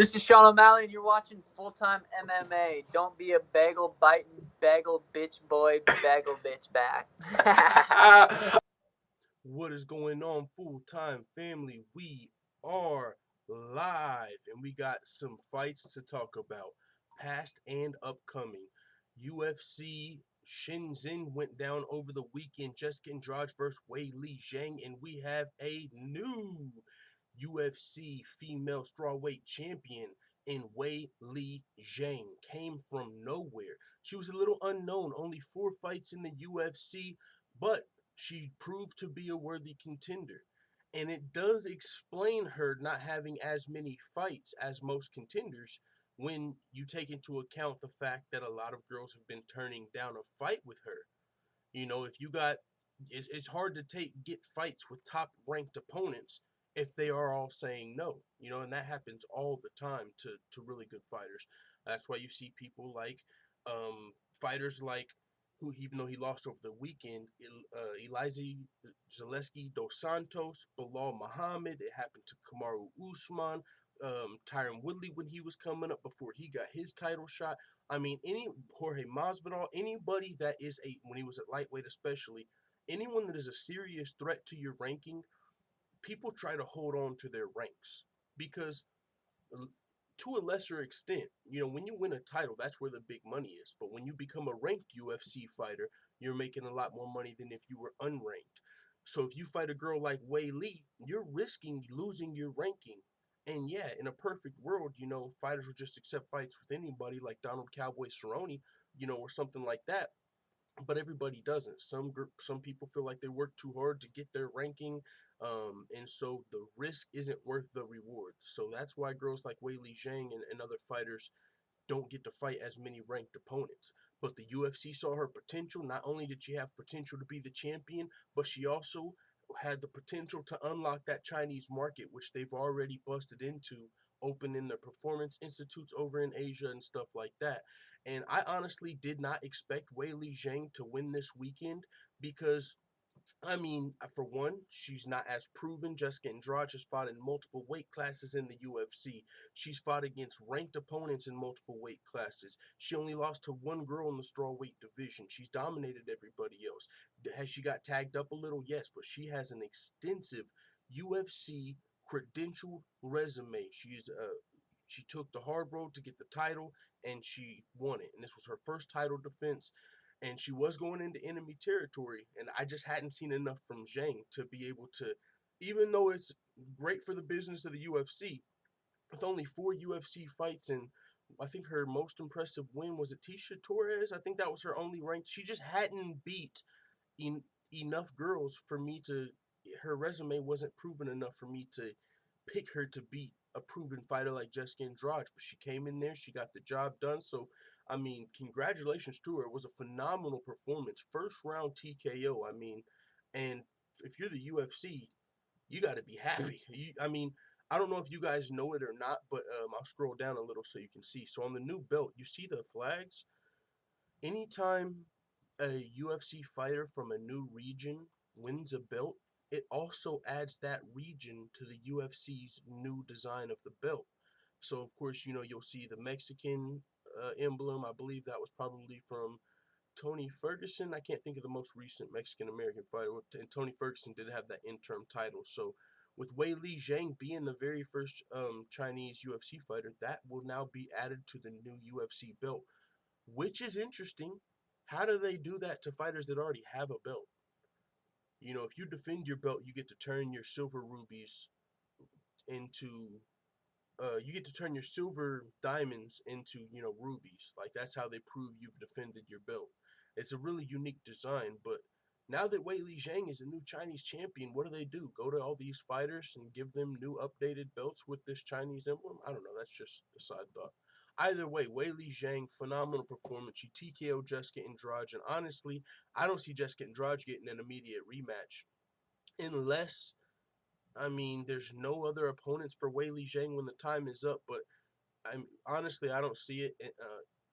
This is Sean O'Malley, and you're watching Full-Time MMA. Don't be a bagel-biting, bagel-bitch boy, bagel-bitch back. What is going on, Full-Time family? We are live, and we got some fights to talk about, past and upcoming. UFC Shenzhen went down over the weekend. Jessica Andrade versus Weili Zhang, and we have a new UFC female strawweight champion in Weili Zhang. Came from nowhere. She was a little unknown, only 4 fights in the UFC, but she proved to be a worthy contender. And it does explain her not having as many fights as most contenders when you take into account the fact that a lot of girls have been turning down a fight with her. You know, if you got, it's hard to get fights with top ranked opponents if they are all saying no. You know, and that happens all the time to really good fighters. That's why you see people like fighters like who, even though he lost over the weekend, Elizeu Zaleski dos Santos, Bilal Muhammad. It happened to Kamaru Usman, Tyron Woodley when he was coming up before he got his title shot. I mean, any Jorge Masvidal, anybody that is when he was at lightweight especially, anyone that is a serious threat to your ranking, people try to hold on to their ranks because to a lesser extent, you know, when you win a title, that's where the big money is. But when you become a ranked UFC fighter, you're making a lot more money than if you were unranked. So if you fight a girl like Weili, you're risking losing your ranking. And yeah, in a perfect world, you know, fighters would just accept fights with anybody like Donald Cowboy Cerrone, you know, or something like that. But everybody doesn't. Some people feel like they work too hard to get their ranking, and so the risk isn't worth the reward. So that's why girls like Weili Zhang and other fighters don't get to fight as many ranked opponents. But the UFC saw her potential. Not only did she have potential to be the champion, but she also had the potential to unlock that Chinese market, which they've already busted into, opening their performance institutes over in Asia and stuff like that. And I honestly did not expect Weili Zhang to win this weekend because, I mean, for one, she's not as proven. Jessica Andrade has fought in multiple weight classes in the UFC. She's fought against ranked opponents in multiple weight classes. She only lost to one girl in the strawweight division. She's dominated everybody else. Has she got tagged up a little? Yes, but she has an extensive UFC credentialed resume. She took the hard road to get the title, and she won it. And this was her first title defense, and she was going into enemy territory, and I just hadn't seen enough from Zhang to be able to, even though it's great for the business of the UFC, with only 4 UFC fights, and I think her most impressive win was at Tisha Torres. I think that was her only rank. She just hadn't beat enough girls for me to, her resume wasn't proven enough for me to pick her to beat a proven fighter like Jessica Andrade. But she came in there, she got the job done. So, I mean, congratulations to her. It was a phenomenal performance. First round TKO, I mean, and if you're the UFC, you got to be happy. I mean, I don't know if you guys know it or not, but I'll scroll down a little so you can see. So on the new belt, you see the flags? Anytime a UFC fighter from a new region wins a belt, it also adds that region to the UFC's new design of the belt. So, of course, you know, you'll see the Mexican emblem. I believe that was probably from Tony Ferguson. I can't think of the most recent Mexican American fighter. And Tony Ferguson did have that interim title. So, with Weili Zhang being the very first Chinese UFC fighter, that will now be added to the new UFC belt, which is interesting. How do they do that to fighters that already have a belt? You know, if you defend your belt, you get to turn your silver rubies into, you get to turn your silver diamonds into, you know, rubies. Like, that's how they prove you've defended your belt. It's a really unique design, but now that Weili Zhang is a new Chinese champion, what do? Go to all these fighters and give them new updated belts with this Chinese emblem? I don't know. That's just a side thought. Either way, Weili Zhang, phenomenal performance. She TKO'd Jessica Andrade, and honestly, I don't see Jessica Andrade getting an immediate rematch unless, I mean, there's no other opponents for Weili Zhang when the time is up, but honestly, I don't see it.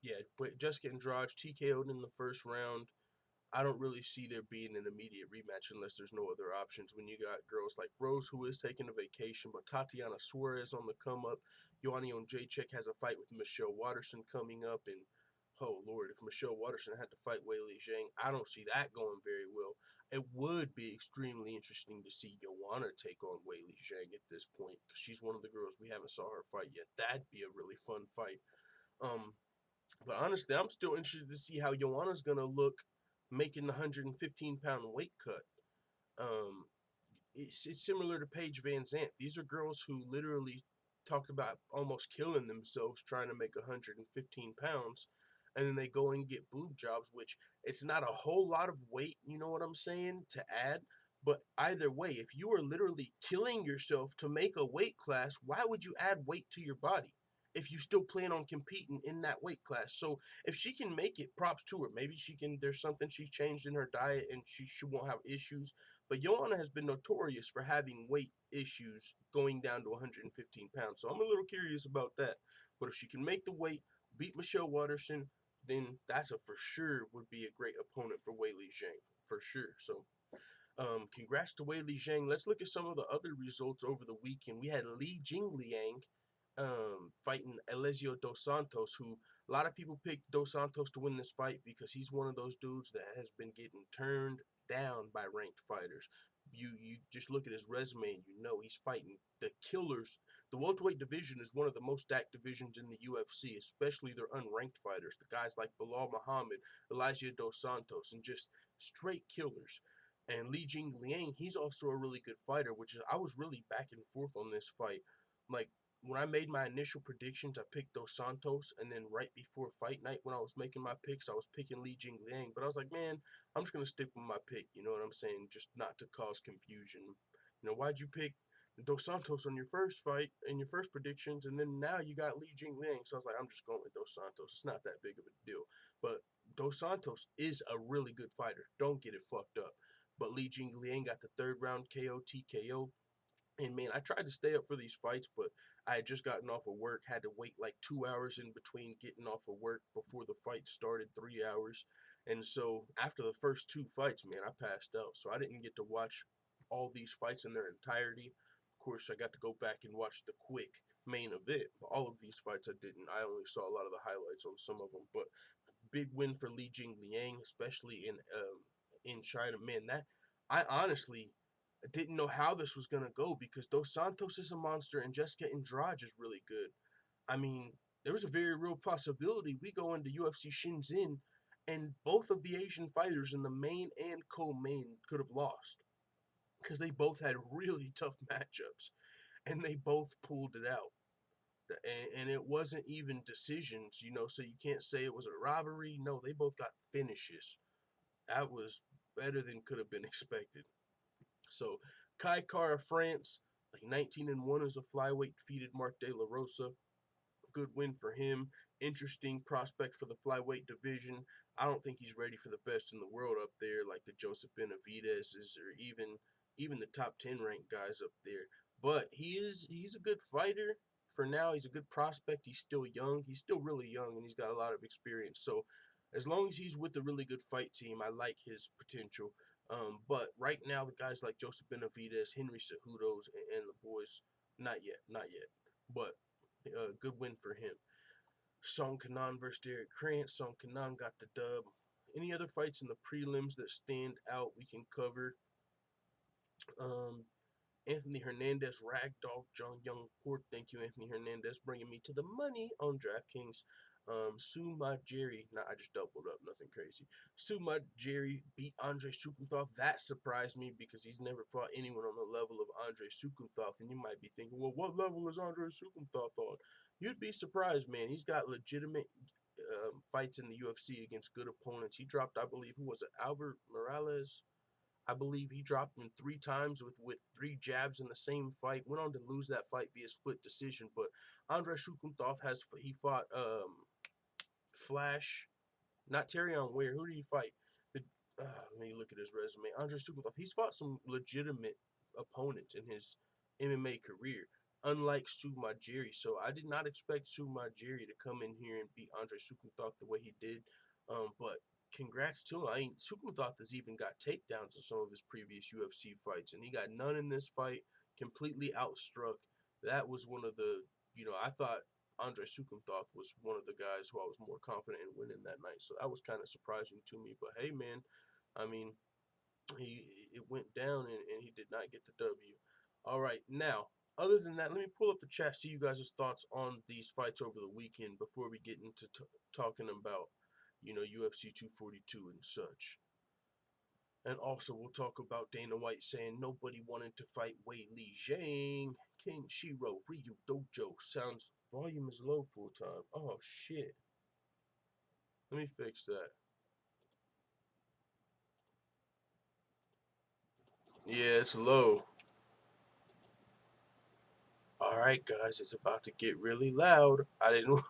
Yeah, but Jessica Andrade TKO'd in the first round. I don't really see there being an immediate rematch unless there's no other options. When you got girls like Rose, who is taking a vacation, but Tatiana Suarez on the come up. Joanna Jacek has a fight with Michelle Waterson coming up, and oh Lord, if Michelle Waterson had to fight Weili Zhang, I don't see that going very well. It would be extremely interesting to see Joanna take on Weili Zhang at this point, because she's one of the girls we haven't saw her fight yet. That'd be a really fun fight. But honestly, I'm still interested to see how Joanna's gonna look making the 115-pound weight cut. Um, it's similar to Paige Van Zandt. These are girls who literally talked about almost killing themselves trying to make 115 pounds, and then they go and get boob jobs, which it's not a whole lot of weight, you know what I'm saying, to add. But either way, if you are literally killing yourself to make a weight class, why would you add weight to your body if you still plan on competing in that weight class? So if she can make it, props to her. Maybe she can, there's something she's changed in her diet and she won't have issues. But Joanna has been notorious for having weight issues going down to 115 pounds. So I'm a little curious about that. But if she can make the weight, beat Michelle Waterson, then that's a for sure would be a great opponent for Weili Zhang. For sure. So congrats to Weili Zhang. Let's look at some of the other results over the weekend. We had Li Jingliang fighting Elizio Dos Santos, who a lot of people picked Dos Santos to win this fight because he's one of those dudes that has been getting turned down by ranked fighters. You just look at his resume and you know he's fighting the killers. The welterweight division is one of the most stacked divisions in the UFC, especially their unranked fighters. The guys like Bilal Muhammad, Elijah Dos Santos, and just straight killers. And Li Jingliang, he's also a really good fighter, which is I was really back and forth on this fight. Like when I made my initial predictions, I picked Dos Santos, and then right before fight night, when I was making my picks, I was picking Li Jingliang. But I was like, man, I'm just gonna stick with my pick. You know what I'm saying? Just not to cause confusion. You know, why'd you pick Dos Santos on your first fight and your first predictions, and then now you got Li Jingliang? So I was like, I'm just going with Dos Santos. It's not that big of a deal. But Dos Santos is a really good fighter. Don't get it fucked up. But Li Jingliang got the third round KO TKO. And man, I tried to stay up for these fights, but I had just gotten off of work, had to wait like 2 hours in between getting off of work before the fight started, 3 hours. And so after the first two fights, man, I passed out. So I didn't get to watch all these fights in their entirety. Of course, I got to go back and watch the quick main event. But all of these fights I didn't. I only saw a lot of the highlights on some of them. But big win for Li Jingliang, especially in China. Man, that I honestly didn't know how this was gonna go because Dos Santos is a monster and Jessica Andrade is really good. I mean, there was a very real possibility we go into UFC Shenzhen and both of the Asian fighters in the main and co-main could have lost because they both had really tough matchups and they both pulled it out. And it wasn't even decisions, you know, so you can't say it was a robbery. No, they both got finishes. That was better than could have been expected. So Kai Kara France, like 19-1 as a flyweight, defeated Mark De La Rosa. Good win for him. Interesting prospect for the flyweight division. I don't think he's ready for the best in the world up there, like the Joseph Benavidez's or even the top 10 ranked guys up there. But he's a good fighter. For now, he's a good prospect. He's still young. He's still really young, and he's got a lot of experience. So as long as he's with a really good fight team, I like his potential. But right now, the guys like Joseph Benavidez, Henry Cejudos, and the boys, not yet, not yet. But good win for him. Song Kanan versus Derek Krantz. Song Kanan got the dub. Any other fights in the prelims that stand out we can cover? Anthony Hernandez, Ragdoll, John Young Port. Thank you, Anthony Hernandez, bringing me to the money on DraftKings. Suma Jerry, I just doubled up, nothing crazy. Suma Jerry beat Andre Sukumthoth. That surprised me because he's never fought anyone on the level of Andre Sukumthoth. And you might be thinking, well, what level is Andre Sukumthoth on? You'd be surprised, man. He's got legitimate fights in the UFC against good opponents. He dropped, I believe, who was it? Albert Morales? I believe he dropped him 3 times with 3 jabs in the same fight. Went on to lose that fight via split decision. But Andre Shukumthoth he fought Flash, not Terrion Ware. Who did he fight? Let me look at his resume. Andre Shukumthoth. He's fought some legitimate opponents in his MMA career, unlike Suma Jerry. So I did not expect Suma Jerry to come in here and beat Andre Shukumthoth the way he did. But congrats to him. I mean, Sukumthought has even got takedowns in some of his previous UFC fights, and he got none in this fight. Completely outstruck. That was one of the, I thought Andre Sukumthought was one of the guys who I was more confident in winning that night. So that was kind of surprising to me. But hey, man, I mean, it went down and he did not get the W. All right, now, other than that, let me pull up the chat, see you guys' thoughts on these fights over the weekend before we get into talking about, UFC 242 and such. And also, we'll talk about Dana White saying nobody wanted to fight Weili Zhang. Kenshiro Ryu Dojo sounds volume is low full time. Oh shit. Let me fix that. Yeah, it's low. Alright guys, it's about to get really loud. I didn't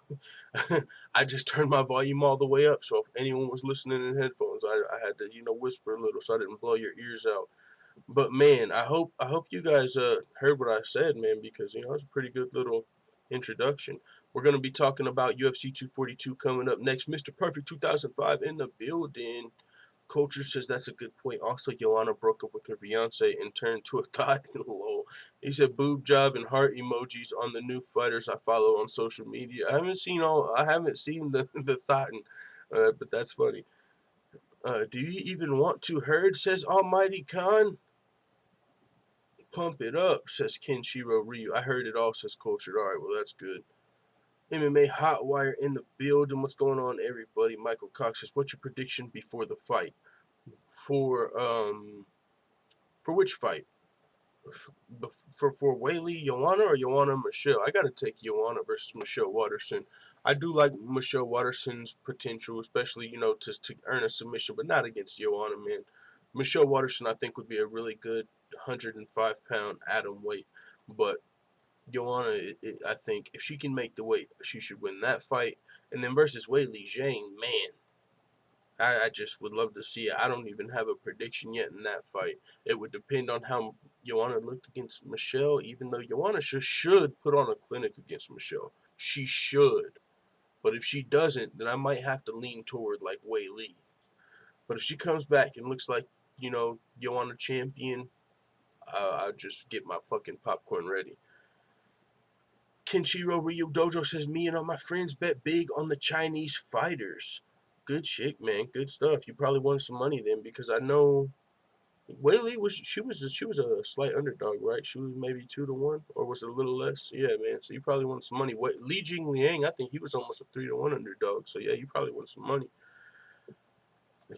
I just turned my volume all the way up, so if anyone was listening in headphones, I had to, whisper a little so I didn't blow your ears out. But man, I hope you guys heard what I said, man, because it was a pretty good little introduction. We're gonna be talking about UFC 242 coming up next. Mr. Perfect 2005 in the building. Culture says that's a good point. Also, Joanna broke up with her fiance and turned to a thought. Lol. He said boob job and heart emojis on the new fighters I follow on social media. I haven't seen the thought, but that's funny. Do you even want to herd? Says Almighty Khan. Pump it up, says Kenshiro Ryu. I heard it all, says Culture. All right, well, that's good. MMA Hotwire in the building. What's going on, everybody? Michael Cox says, what's your prediction before the fight? For which fight? For Weili, Joanna, or Joanna Michelle? I gotta take Joanna versus Michelle Waterson. I do like Michelle Waterson's potential, especially to earn a submission, but not against Joanna, man. Michelle Waterson, I think, would be a really good 105-pound atom weight, but Joanna, I think if she can make the weight, she should win that fight. And then versus Weili Zhang, man, I just would love to see it. I don't even have a prediction yet in that fight. It would depend on how Joanna looked against Michelle, even though Joanna should put on a clinic against Michelle. She should. But if she doesn't, then I might have to lean toward like Weili. But if she comes back and looks like, Joanna champion, I'll just get my fucking popcorn ready. Kenshiro Ryu Dojo says, me and all my friends bet big on the Chinese fighters. Good shit, man. Good stuff. You probably won some money then, because I know Weili was a slight underdog, right? She was maybe 2-1, or was it a little less? Yeah, man. So you probably won some money. Li Jingliang, I think he was almost a 3-1 underdog. So yeah, you probably won some money.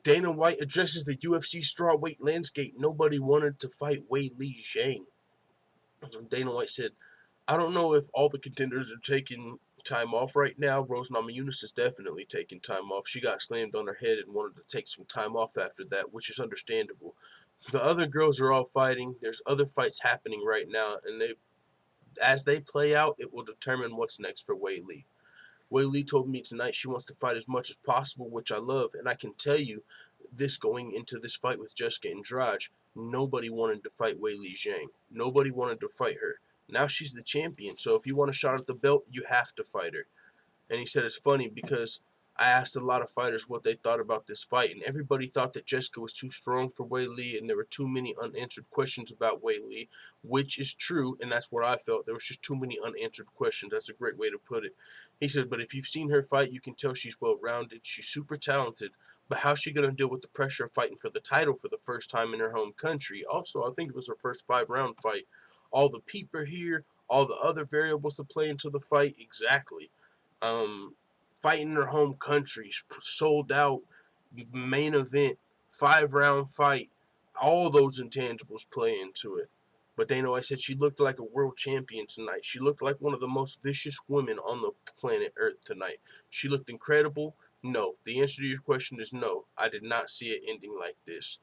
Dana White addresses the UFC strawweight landscape. Nobody wanted to fight Weili Zhang. Dana White said, I don't know if all the contenders are taking time off right now. Rose Namajunas is definitely taking time off. She got slammed on her head and wanted to take some time off after that, which is understandable. The other girls are all fighting. There's other fights happening right now, and as they play out, it will determine what's next for Weili. Weili told me tonight she wants to fight as much as possible, which I love, and I can tell you this going into this fight with Jessica Andrade, nobody wanted to fight Weili Zhang. Nobody wanted to fight her. Now she's the champion, so if you want a shot at the belt, you have to fight her. And he said it's funny because I asked a lot of fighters what they thought about this fight, and everybody thought that Jessica was too strong for Weili, and there were too many unanswered questions about Weili, which is true, and that's what I felt. There was just too many unanswered questions. That's a great way to put it. He said, but if you've seen her fight, you can tell she's well-rounded. She's super talented, but how's she going to deal with the pressure of fighting for the title for the first time in her home country? Also, I think it was her first 5-round fight. All the peeper here, all the other variables to play into the fight, exactly. Fighting in her home country, sold out, main event, 5-round fight, all those intangibles play into it. But Dana White said she looked like a world champion tonight. She looked like one of the most vicious women on the planet Earth tonight. She looked incredible. No. The answer to your question is no. I did not see it ending like this.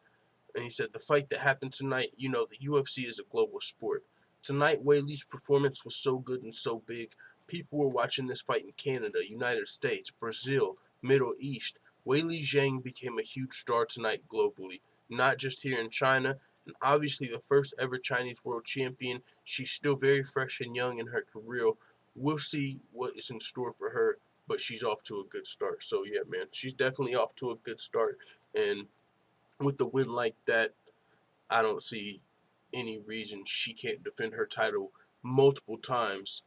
And he said the fight that happened tonight, the UFC is a global sport. Tonight, Weili's performance was so good and so big. People were watching this fight in Canada, United States, Brazil, Middle East. Weili Zhang became a huge star tonight globally, not just here in China, and obviously the first ever Chinese world champion. She's still very fresh and young in her career. We'll see what is in store for her, but she's off to a good start. So, yeah, man, she's definitely off to a good start. And with the win like that, I don't see any reason she can't defend her title multiple times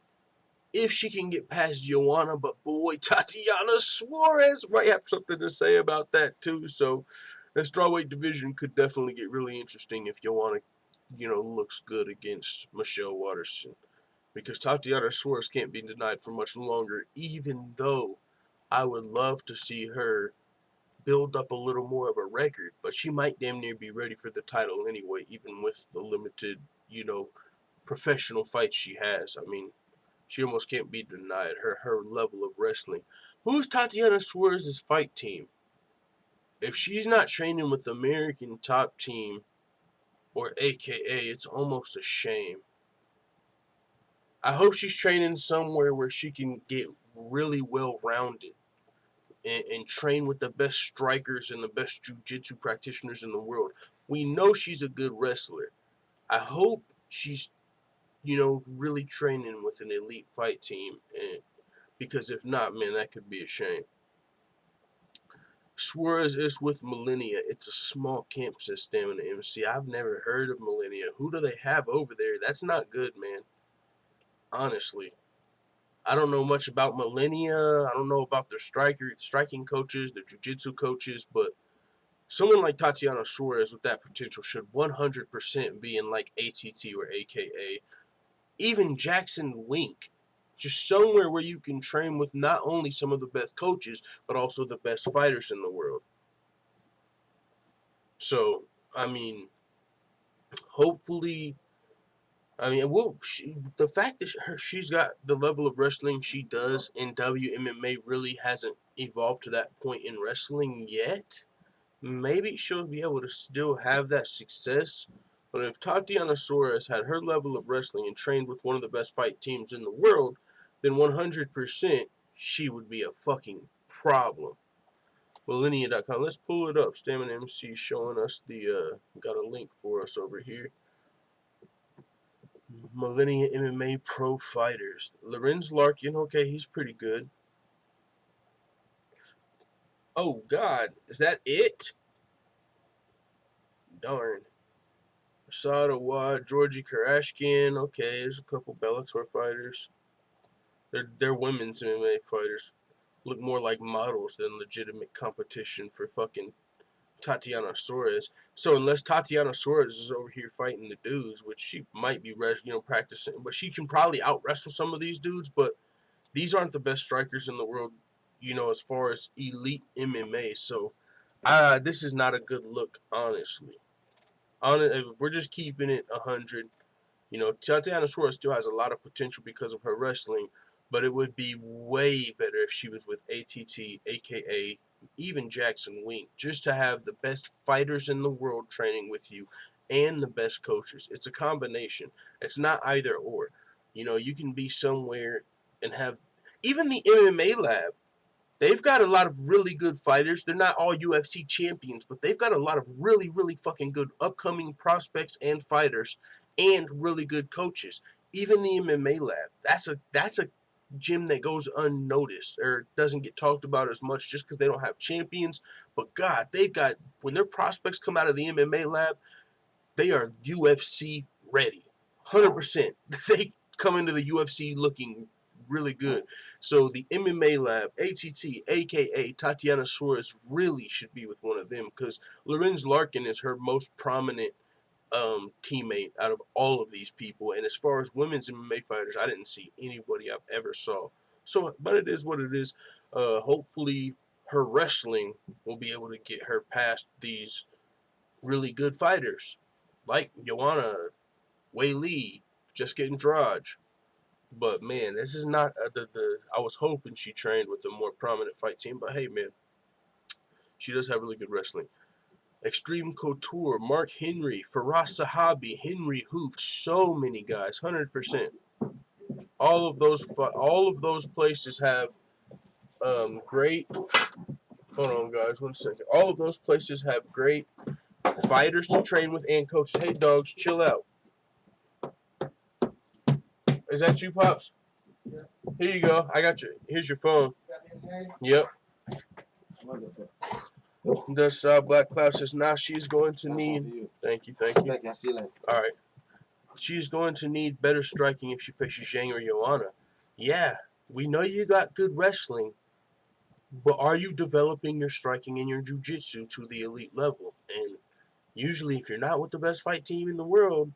if she can get past Joanna. But boy, Tatiana Suarez might have something to say about that too. So the strawweight division could definitely get really interesting if Joanna, looks good against Michelle Waterson, because Tatiana Suarez can't be denied for much longer, even though I would love to see her build up a little more of a record, but she might damn near be ready for the title anyway, even with the limited, professional fights she has. I mean, she almost can't be denied her level of wrestling. Who's Tatiana Suarez's fight team? If she's not training with the American Top Team or AKA, it's almost a shame. I hope she's training somewhere where she can get really well-rounded and train with the best strikers and the best jiu-jitsu practitioners in the world. We know she's a good wrestler. I hope she's, really training with an elite fight team, because if not, man, that could be a shame. Suarez is with Millennia. It's a small camp, says Stamina MC. I've never heard of Millennia. Who do they have over there? That's not good, man. Honestly. I don't know much about Millennia. I don't know about their striking coaches, their jiu-jitsu coaches, but someone like Tatiana Suarez with that potential should 100% be in like ATT or AKA. Even Jackson Wink. Just somewhere where you can train with not only some of the best coaches, but also the best fighters in the world. So, I mean, hopefully... the fact that she's got the level of wrestling she does in WMMA really hasn't evolved to that point in wrestling yet. Maybe she'll be able to still have that success. But if Tatiana Suarez had her level of wrestling and trained with one of the best fight teams in the world, then 100% she would be a fucking problem. Millennia.com. Let's pull it up. Stamina MC showing us got a link for us over here. Millennia MMA Pro Fighters. Lorenz Larkin, okay, he's pretty good. Oh, God. Is that it? Darn. Asada Wad, Georgie Karashkin. Okay, there's a couple Bellator fighters. They're women's MMA fighters. Look more like models than legitimate competition for fucking Tatiana Suarez. So unless Tatiana Suarez is over here fighting the dudes, which she might be, practicing, but she can probably out-wrestle some of these dudes, but these aren't the best strikers in the world, as far as elite MMA. So this is not a good look, honestly. If we're just keeping it 100, Tatiana Suarez still has a lot of potential because of her wrestling, but it would be way better if she was with ATT, aka even Jackson Wink, just to have the best fighters in the world training with you and the best coaches. It's a combination. It's not either or. You can be somewhere and have even the MMA lab. They've got a lot of really good fighters. They're not all UFC champions, but they've got a lot of really, really fucking good upcoming prospects and fighters and really good coaches. Even the MMA lab. That's a gym that goes unnoticed or doesn't get talked about as much just because they don't have champions. But God, when their prospects come out of the MMA lab, they are UFC ready. 100%. They come into the UFC looking really good. So the MMA lab, ATT, aka Tatiana Suarez, really should be with one of them, because Lorenz Larkin is her most prominent teammate out of all of these people. And as far as women's MMA fighters, I didn't see anybody I've ever saw. So, but it is what it is. Hopefully her wrestling will be able to get her past these really good fighters like Joanna, Weili, Jessica Andrade. But man, this is not I was hoping she trained with a more prominent fight team. But hey, man, she does have really good wrestling. Extreme Couture, Mark Henry, Faraz Sahabi, Henry Hoof, so many guys, 100%. All of those places have great. Hold on, guys, 1 second. All of those places have great fighters to train with and coaches. Hey, dogs, chill out. Is that you, Pops? Yeah. Here you go. I got you. Here's your phone. Yep. Does Black Cloud says now she's going to need. Thank you. All right. She's going to need better striking if she faces Zhang or Joanna. Yeah, we know you got good wrestling, but are you developing your striking and your jiu-jitsu to the elite level? And usually, if you're not with the best fight team in the world,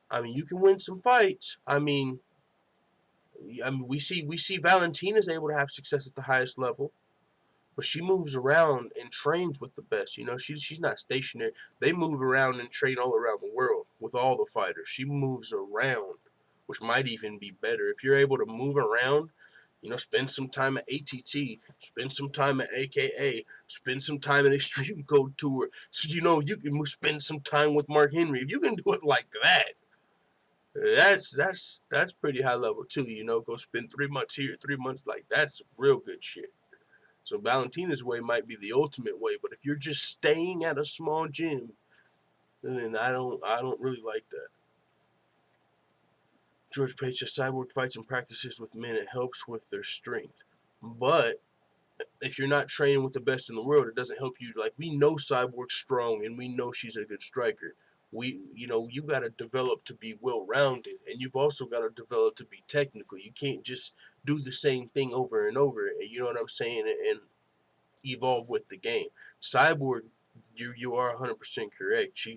I mean, you can win some fights. I mean, we see Valentina's able to have success at the highest level, but she moves around and trains with the best. You know, she's not stationary. They move around and train all around the world with all the fighters. She moves around, which might even be better. If you're able to move around, you know, spend some time at ATT, spend some time at AKA, spend some time at Extreme Code Tour. So, you know, you can spend some time with Mark Henry. If you can do it like that, that's pretty high level too. You know, go spend 3 months here, 3 months, like that's real good shit. So Valentina's way might be the ultimate way, but if you're just staying at a small gym, then I don't really like that. George Page says Cyborg fights and practices with men. It helps with their strength, but if you're not training with the best in the world, it doesn't help you. Like, we know Cyborg's strong, and we know she's a good striker. You got to develop to be well-rounded, and you've also got to develop to be technical. You can't just do the same thing over and over, and you know what I'm saying, and evolve with the game. Cyborg, you are 100% correct.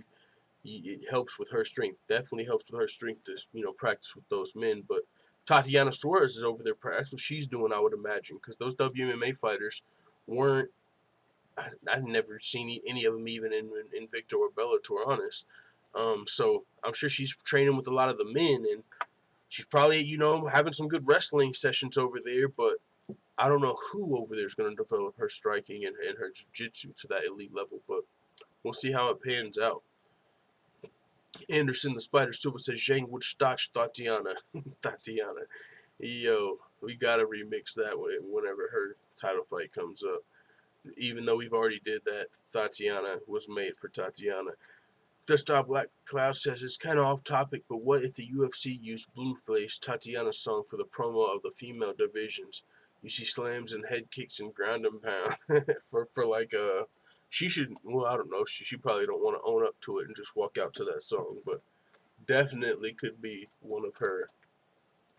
It helps with her strength. Definitely helps with her strength to, you know, practice with those men, but Tatiana Suarez is over there. That's what she's doing, I would imagine, because those WMMA fighters weren't. I've never seen any of them even in Invicta or Bellator, honest. So I'm sure she's training with a lot of the men, and she's probably, you know, having some good wrestling sessions over there. But I don't know who over there is going to develop her striking and her jiu-jitsu to that elite level. But we'll see how it pans out. Anderson the Spider Silver says Zhang would stotch Tatiana. Tatiana. Yo, we gotta remix that whenever her title fight comes up. Even though we've already did that, Tatiana was made for Tatiana. Desktop Black Cloud says it's kind of off topic, but what if the UFC used Blueface Tatiana's song for the promo of the female divisions? You see slams and head kicks and ground and pound for like she should, well, I don't know, she probably don't want to own up to it and just walk out to that song, but definitely could be one of her,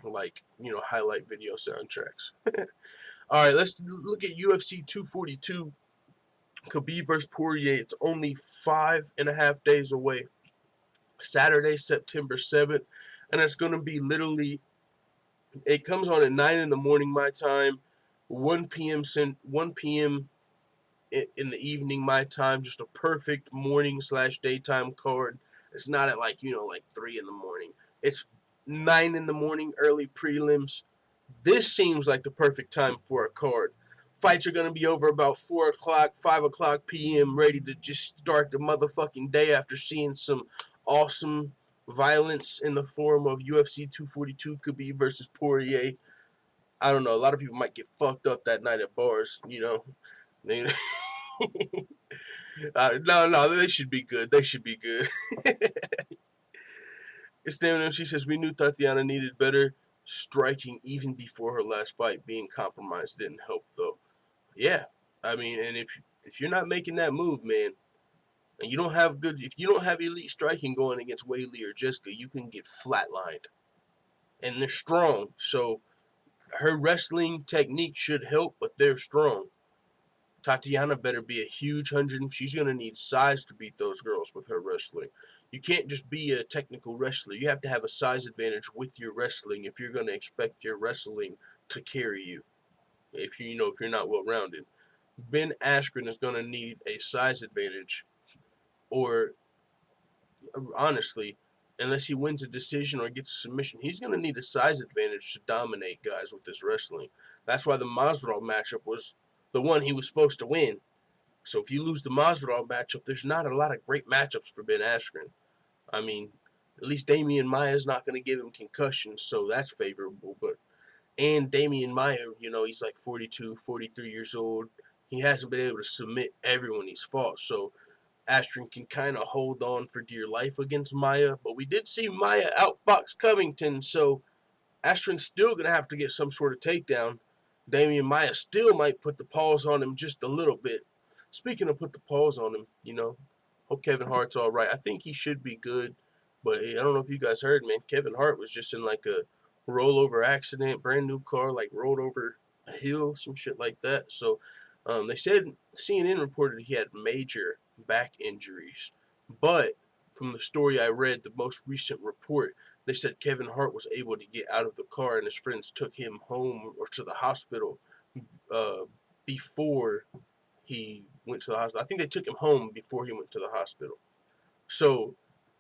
like, you know, highlight video soundtracks. All right, let's look at UFC 242. Khabib versus Poirier. It's only 5.5 days away. Saturday, September 7th. And it's going to be literally, it comes on at 9 in the morning my time, 1 p.m. In the evening my time. Just a perfect morning/daytime card. It's not at like, you know, like 3 in the morning. It's 9 in the morning, early prelims. This seems like the perfect time for a card. Fights are going to be over about 4 o'clock, 5 o'clock p.m., ready to just start the motherfucking day after seeing some awesome violence in the form of UFC 242 Khabib versus Poirier. I don't know. A lot of people might get fucked up that night at bars, you know. No, they should be good. They should be good. It's damn. She says, we knew Tatiana needed better striking even before her last fight. Being compromised didn't help, though. Yeah, I mean, and if you're not making that move, man, and if you don't have elite striking going against Weili or Jessica, you can get flatlined. And they're strong, so her wrestling technique should help, but they're strong. Tatiana better be a huge 100. She's going to need size to beat those girls with her wrestling. You can't just be a technical wrestler. You have to have a size advantage with your wrestling if you're going to expect your wrestling to carry you. If you're not well-rounded. Ben Askren is going to need a size advantage, or honestly, unless he wins a decision or gets a submission, he's going to need a size advantage to dominate guys with his wrestling. That's why the Masvidal matchup was the one he was supposed to win. So if you lose the Masvidal matchup, there's not a lot of great matchups for Ben Askren. I mean, at least Damian Maia is not going to give him concussions, so that's favorable. And Damian Maia, you know, he's like 42, 43 years old. He hasn't been able to submit everyone he's fought, so Askren can kind of hold on for dear life against Maia. But we did see Maia outbox Covington, so Askren's still going to have to get some sort of takedown. Damian Maia still might put the paws on him just a little bit. Speaking of put the paws on him, hope Kevin Hart's all right. I think he should be good, but I don't know if you guys heard, man. Kevin Hart was just in like a rollover accident, brand new car, like rolled over a hill, some shit like that. So they said CNN reported he had major back injuries, but from the story I read, the most recent report, they said Kevin Hart was able to get out of the car and his friends took him home or to the hospital before he went to the hospital. I think they took him home before he went to the hospital. So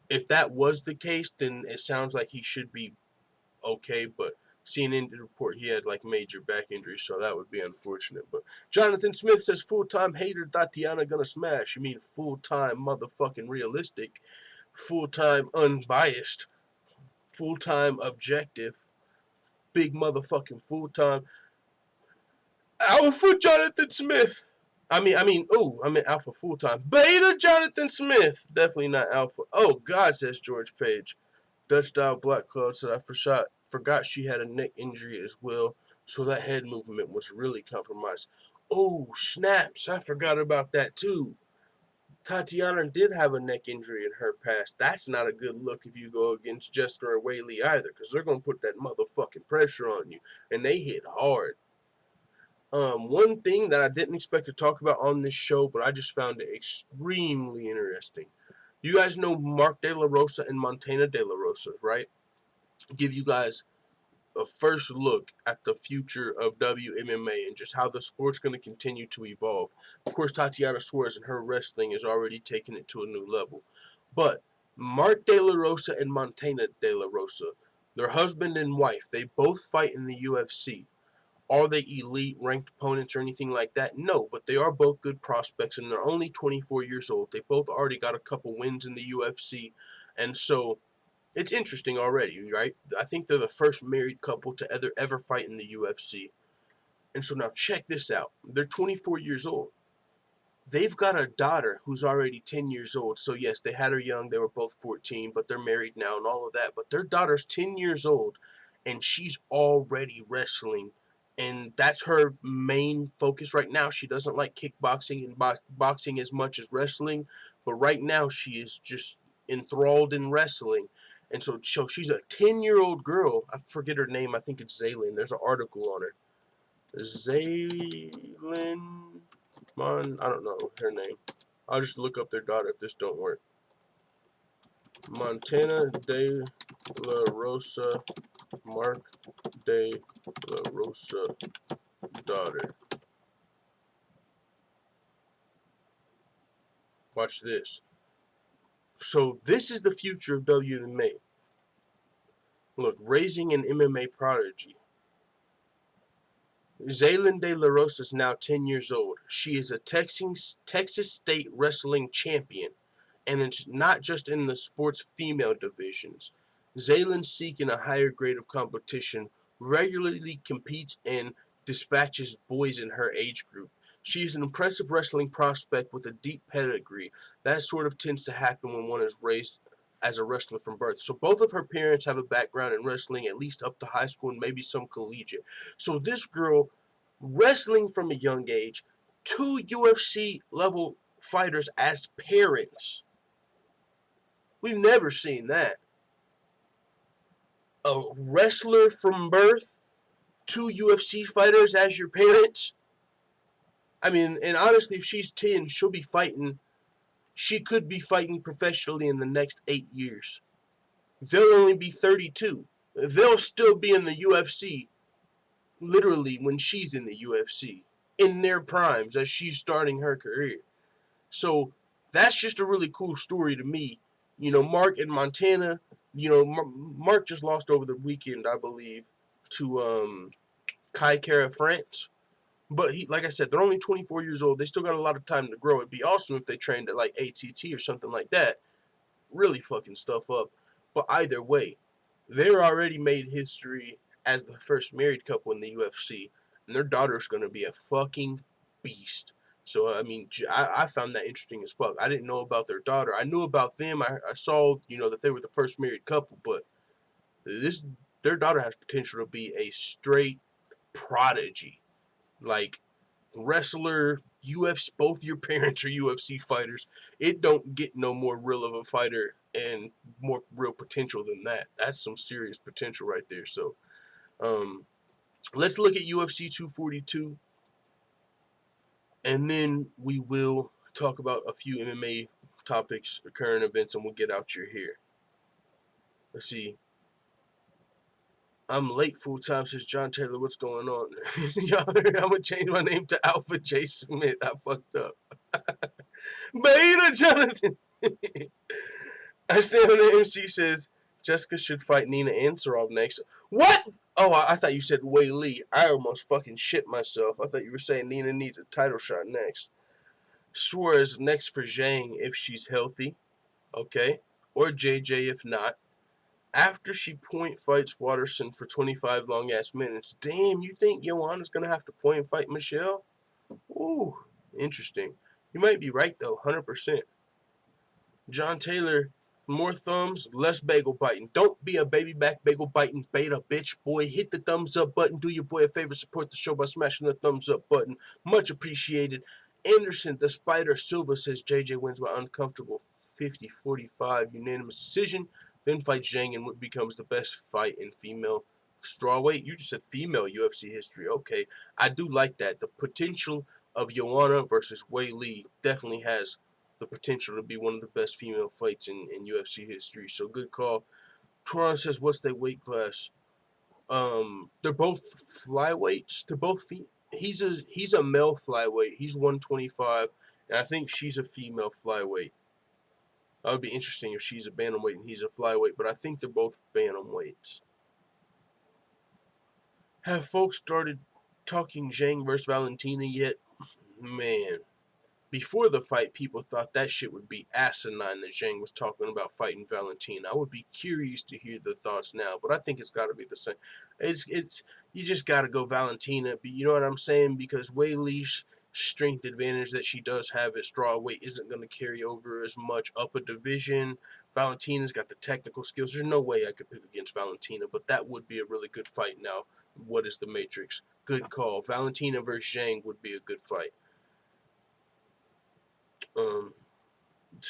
if that was the case, then it sounds like he should be okay, but CNN did report he had like major back injuries, so that would be unfortunate. But Jonathan Smith says full-time hater Tatiana gonna smash. You mean full-time motherfucking realistic, full-time unbiased, full-time objective, big motherfucking full-time alpha Jonathan Smith. I mean alpha full-time. Beta Jonathan Smith. Definitely not alpha. Oh God, says George Page. Dutch Style Black Cloud said, I forgot she had a neck injury as well, so that head movement was really compromised. Oh, snaps. I forgot about that too. Tatiana did have a neck injury in her past. That's not a good look if you go against Jessica or Weili either, because they're going to put that motherfucking pressure on you, and they hit hard. One thing that I didn't expect to talk about on this show, but I just found it extremely interesting. You guys know Mark De La Rosa and Montana De La Rosa, right? Give you guys a first look at the future of WMMA and just how the sport's going to continue to evolve. Of course, Tatiana Suarez and her wrestling is already taking it to a new level. But Mark De La Rosa and Montana De La Rosa, their husband and wife, they both fight in the UFC. Are they elite ranked opponents or anything like that? No, but they are both good prospects, and they're only 24 years old. They both already got a couple wins in the UFC, and so it's interesting already, right? I think they're the first married couple to ever fight in the UFC. And so now check this out. They're 24 years old. They've got a daughter who's already 10 years old. So yes, they had her young. They were both 14, but they're married now and all of that. But their daughter's 10 years old, and she's already wrestling. And that's her main focus right now. She doesn't like kickboxing and boxing as much as wrestling. But right now she is just enthralled in wrestling. And so she's a 10-year-old girl. I forget her name. I think it's Zaylin. There's an article on her. Zaylin... I don't know her name. I'll just look up their daughter if this don't work. Montana De La Rosa, Mark De La Rosa daughter. Watch this. So this is the future of WMA. Look, raising an MMA prodigy. Zaylin De La Rosa is now 10 years old. She is a Texas State wrestling champion, and it's not just in the sports female divisions. Zaylin, seeking a higher grade of competition, regularly competes and dispatches boys in her age group. She is an impressive wrestling prospect with a deep pedigree. That sort of tends to happen when one is raised as a wrestler from birth. So both of her parents have a background in wrestling, at least up to high school and maybe some collegiate. So this girl, wrestling from a young age, 2 UFC level fighters as parents. We've never seen that. A wrestler from birth, 2 UFC fighters as your parents. I mean, and honestly, if she's 10, she'll be fighting. She could be fighting professionally in the next 8 years. They'll only be 32. They'll still be in the UFC, literally, when she's in the UFC, in their primes as she's starting her career. So that's just a really cool story to me. Mark and Montana, Mark just lost over the weekend, I believe, to Kai Kara France. But like I said, they're only 24 years old. They still got a lot of time to grow. It'd be awesome if they trained at like ATT or something like that. Really fucking stuff up. But either way, they're already made history as the first married couple in the UFC. And their daughter's going to be a fucking beast. So, I mean, I found that interesting as fuck. I didn't know about their daughter. I knew about them. I saw, that they were the first married couple. But their daughter has potential to be a straight prodigy. Like, wrestler, UFC, both your parents are UFC fighters. It don't get no more real of a fighter and more real potential than that. That's some serious potential right there. So, let's look at UFC 242, and then we will talk about a few MMA topics, current events, and we'll get out your hair. Let's see. I'm late full time, says John Taylor. What's going on? I'm gonna change my name to Alpha J Smith. I fucked up. Beta Jonathan. I stand on the MC says Jessica should fight Nina Ansaroff next. What? Oh, I thought you said Weili. I almost fucking shit myself. I thought you were saying Nina needs a title shot next. Suarez next for Zhang if she's healthy. Okay. Or JJ if not. After she point fights Waterson for 25 long ass minutes. Damn, you think Joanna's gonna have to point fight Michelle? Ooh, interesting. You might be right though, 100%. John Taylor, more thumbs, less bagel biting. Don't be a baby back bagel biting beta bitch boy. Hit the thumbs up button. Do your boy a favor, support the show by smashing the thumbs up button. Much appreciated. Anderson the Spider Silva says JJ wins by uncomfortable 50-45 unanimous decision. Then fights Zhang in what becomes the best fight in female strawweight. You just said female UFC history. Okay, I do like that. The potential of Joanna versus Weili definitely has the potential to be one of the best female fights in UFC history. So good call. Toron says, what's their weight class? They're both flyweights. They're both he's a male flyweight. He's 125, and I think she's a female flyweight. That would be interesting if she's a bantamweight and he's a flyweight, but I think they're both bantamweights. Have folks started talking Zhang versus Valentina yet? Man. Before the fight, people thought that shit would be asinine that Zhang was talking about fighting Valentina. I would be curious to hear the thoughts now, but I think it's got to be the same. It's you just got to go Valentina. You know what I'm saying? Because Weili's strength advantage that she does have at strawweight isn't going to carry over as much up a division. Valentina's got the technical skills. There's no way I could pick against Valentina, but that would be a really good fight now. What is the Matrix? Good call. Valentina versus Zhang would be a good fight.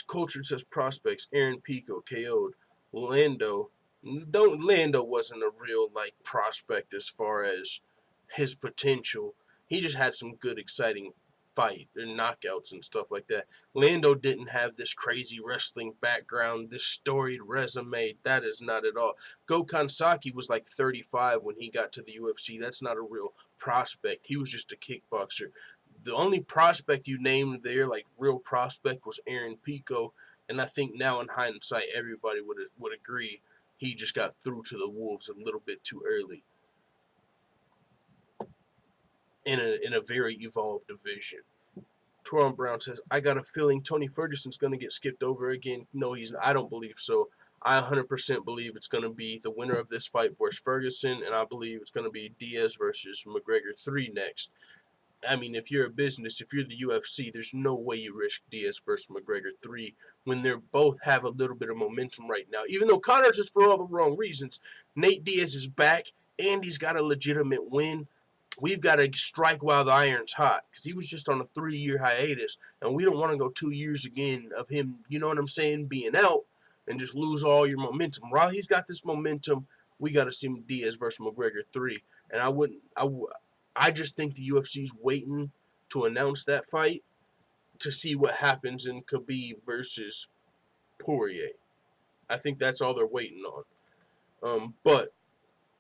Culture says prospects. Aaron Pico KO'd. Lando wasn't a real prospect as far as his potential. He just had some good exciting fight and knockouts and stuff like that. Lando didn't have this crazy wrestling background, this storied resume. That is not at all. Gokhan Saki was 35 when he got to the UFC. That's not a real prospect. He was just a kickboxer. The only prospect you named there, real prospect, was Aaron Pico, and I think now in hindsight, everybody would agree he just got through to the Wolves a little bit too early in a very evolved division. Toron Brown says, I got a feeling Tony Ferguson's going to get skipped over again. No, I don't believe so. I 100% believe it's going to be the winner of this fight versus Ferguson, and I believe it's going to be Diaz versus McGregor 3 next. I mean, if you're a business, if you're the UFC, there's no way you risk Diaz versus McGregor 3 when they both have a little bit of momentum right now. Even though Conor's just for all the wrong reasons, Nate Diaz is back, and he's got a legitimate win. We've got to strike while the iron's hot because he was just on a 3-year hiatus, and we don't want to go 2 years again of him, you know what I'm saying, being out and just lose all your momentum. While he's got this momentum, we got to see Diaz versus McGregor 3, and I just think the UFC's waiting to announce that fight to see what happens in Khabib versus Poirier. I think that's all they're waiting on. But